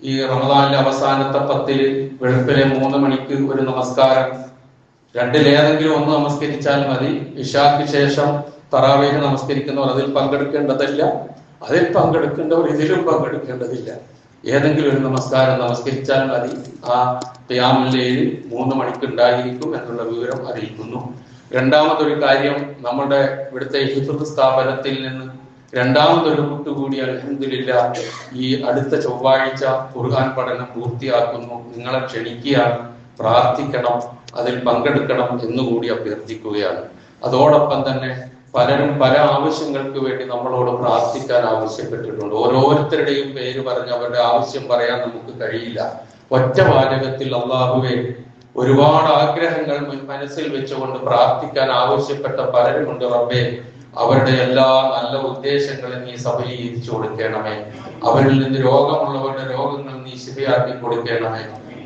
ഈ റമദാനിലെ അവസാനത്തെ 10 വെളുപ്പിലെ 3 മണിക്ക് ഒരു നമസ്കാരം, രണ്ടിലേതെങ്കിലും ഒന്ന് നമസ്കരിച്ചാൽ മതി. ഇശാക്ക് ശേഷം തറാവീഹ് നമസ്കരിക്കുന്നവർ അതിൽ പങ്കെടുക്കേണ്ടതില്ല, അതിൽ പങ്കെടുക്കേണ്ടവർ ഇതിലും പങ്കെടുക്കേണ്ടതില്ല. ഏതെങ്കിലും ഒരു നമസ്കാരം നമസ്കരിച്ചാൽ മതി. ആ ഖിയാമുൽ ലൈൽ 3 മണിക്ക് ഉണ്ടായിരിക്കും എന്നുള്ള വിവരം അറിയിക്കുന്നു. രണ്ടാമതൊരു കാര്യം, നമ്മുടെ ഇവിടുത്തെ ഹിഫ്ദ് സ്ഥാപനത്തിൽ നിന്ന് രണ്ടാമതൊരു കൂട്ടുകൂടി അൽഹംദുലില്ലാഹ് ഈ അടുത്ത ചൊവ്വാഴ്ച ഖുർആൻ പഠനം പൂർത്തിയാക്കുന്നു. നിങ്ങളെ ക്ഷണിക്കുകയാണ്, പ്രാർത്ഥിക്കണം, അതിൽ പങ്കെടുക്കണം എന്നുകൂടി അഭ്യർത്ഥിക്കുകയാണ്. അതോടൊപ്പം തന്നെ പലരും പല ആവശ്യങ്ങൾക്ക് വേണ്ടി നമ്മളോട് പ്രാർത്ഥിക്കാൻ ആവശ്യപ്പെട്ടിട്ടുണ്ട്. ഓരോരുത്തരുടെയും പേര് പറഞ്ഞ് അവരുടെ ആവശ്യം പറയാൻ നമുക്ക് കഴിയില്ല. ഒറ്റ വാചകത്തിൽ അല്ലാഹുവേ, ഒരുപാട് ആഗ്രഹങ്ങൾ മനസ്സിൽ വെച്ചുകൊണ്ട് പ്രാർത്ഥിക്കാൻ ആവശ്യപ്പെട്ട പലരുമുണ്ട്. റബ്ബേ, അവരുടെ എല്ലാ നല്ല ഉദ്ദേശങ്ങളും നീ സഫലീകരിച്ചു കൊടുക്കണമേ. അവരിൽ നിന്ന് രോഗമുള്ളവരുടെ രോഗങ്ങൾ നീ ശരിയാക്കി കൊടുക്കണമേ.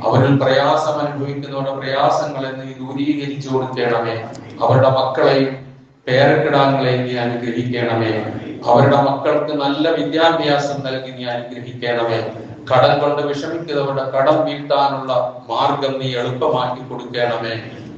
അവരിൽ പ്രയാസം അനുഭവിക്കുന്നവരുടെ പ്രയാസങ്ങളെ നീ ദൂരീകരിച്ചു കൊടുക്കണമേ. അവരുടെ മക്കളെയും പേരക്കിടാങ്ങളെയും നീ അനുഗ്രഹിക്കണമേ. അവരുടെ മക്കൾക്ക് നല്ല വിദ്യാഭ്യാസം നൽകി നീ അനുഗ്രഹിക്കണമേ. കടം കൊണ്ട് വിഷമിക്കുന്നവരുടെ കടം വീട്ടാനുള്ള മാർഗം നീ എളുപ്പമാക്കി കൊടുക്കണമേ.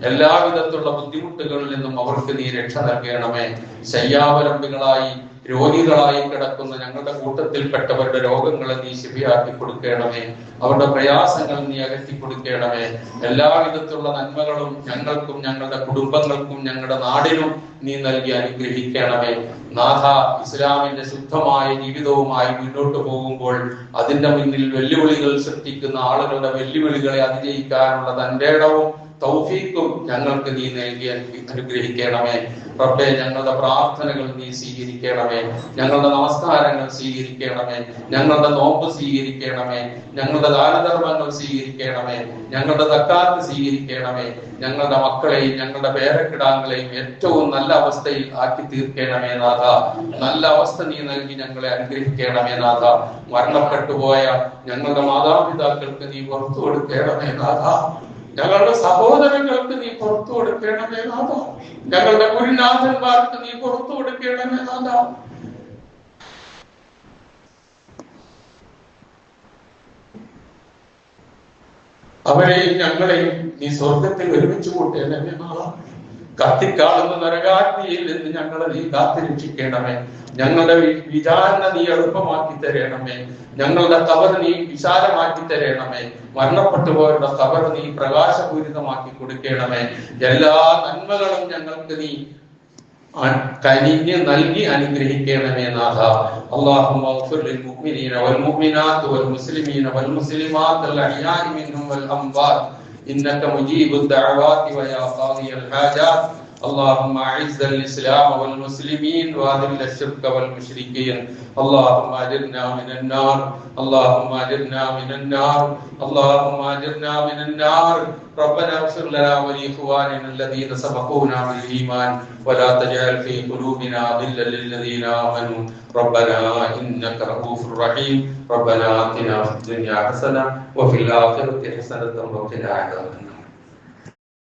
എല്ലാവിധത്തിലുള്ള ബുദ്ധിമുട്ടുകളിൽ നിന്നും അവർക്ക് നീ രക്ഷ നൽകണമേ. ശയ്യാവലംബികളായി രോഗികളായി കിടക്കുന്ന ഞങ്ങളുടെ കൂട്ടത്തിൽപ്പെട്ടവരുടെ രോഗങ്ങളെ നീ ശരിയാക്കി കൊടുക്കണമേ. അവരുടെ പ്രയാസങ്ങൾ നീ അകറ്റി കൊടുക്കണമേ. എല്ലാവിധത്തിലുള്ള നന്മകളും ഞങ്ങൾക്കും ഞങ്ങളുടെ കുടുംബങ്ങൾക്കും ഞങ്ങളുടെ നാടിനും നീ നൽകി അനുഗ്രഹിക്കണമേ. നാഥ, ഇസ്ലാമിന്റെ ശുദ്ധമായ ജീവിതവുമായി മുന്നോട്ട് പോകുമ്പോൾ അതിന്റെ മുന്നിൽ വെല്ലുവിളികൾ സൃഷ്ടിക്കുന്ന ആളുകളുടെ വെല്ലുവിളികളെ അതിജയിക്കാനുള്ള തന്റെ ഇടവും തൗഫീഖും ഞങ്ങൾക്ക് നീ നൽകി അനുഗ്രഹിക്കണമേ. റബ്ബേ, ഞങ്ങളുടെ പ്രാർത്ഥനകൾ നീ സ്വീകരിക്കണമേ. ഞങ്ങളുടെ നമസ്കാരങ്ങൾ സ്വീകരിക്കണമേ. ഞങ്ങളുടെ നോമ്പ് സ്വീകരിക്കണമേ. ഞങ്ങളുടെ ദാനധർമ്മങ്ങൾ സ്വീകരിക്കണമേ. ഞങ്ങളുടെ സക്കാത്ത് സ്വീകരിക്കണമേ. ഞങ്ങളുടെ മക്കളെയും ഞങ്ങളുടെ പേരക്കിടാങ്ങളെയും ഏറ്റവും നല്ല അവസ്ഥയിൽ ആക്കി തീർക്കണമേ നാഥ. നല്ല അവസ്ഥ നീ നൽകി ഞങ്ങളെ അനുഗ്രഹിക്കണമേ നാഥ. മരണപ്പെട്ടു പോയ ഞങ്ങളുടെ മാതാപിതാക്കൾക്ക് നീ പുറത്തു കൊടുക്കണമേ നാഥ. ഞങ്ങളുടെ സഹോദരങ്ങൾക്ക് നീ പുറത്തു കൊടുക്കണമേ നാഥ. ഞങ്ങളുടെ ഗുരുനാഥന്മാർക്ക് നീ പുറത്തു കൊടുക്കണമേ നാഥ. അവരെയും ഞങ്ങളെയും നീ സ്വർഗത്തിൽ ഒരുമിച്ച് കൂട്ടണമേ നാഥ. കത്തിക്കാളുന്ന നരകാഗ്നിയിൽ നിന്ന് ഞങ്ങളെ നീ കാത്തുരക്ഷിക്കണമേ. ഞങ്ങളുടെ വിചാരണ നീ എളുപ്പമാക്കി തരണമേ. ഞങ്ങളുടെ കബർ നീ വിശാലമാക്കി തരണമേ. മരണപ്പെട്ടുപോയവരുടെ കബർ നീ പ്രകാശപൂരിതമാക്കി കൊടുക്കണമേ. എല്ലാ നന്മകളും ഞങ്ങൾക്ക് നീ കനിഞ്ഞ് നൽകി അനുഗ്രഹിക്കണമേ നാഥ. അല്ലാഹുമ്മ ഗ്ഫിർ ലിൽ മുഅ്മിനീന വൽ മുഅ്മിനാത്ത് വൽ മുസ്ലിമീന വൽ മുസ്ലിമാത്ത് അൽ അഹ്യാഇ മിൻഹും വൽ അംവാത്ത് ഇന്നക മുജീബുദ് ദഅവാതി വയാ ഖാദിയൽ ഹാജാത്ത്. اللهم اعز الاسلام والمسلمين واذل الشرك والمشركين. اللهم اجرنا من النار. اللهم اجرنا من النار. اللهم اجرنا من النار. ربنا اغفر لنا ولاخواننا الذين سبقونا بالايمان ولا تجعل في قلوبنا غلا للذين امنوا ربنا انك رؤوف رحيم. ربنا آتنا في الدنيا حسنه وفي الاخره حسنه وقنا عذاب النار.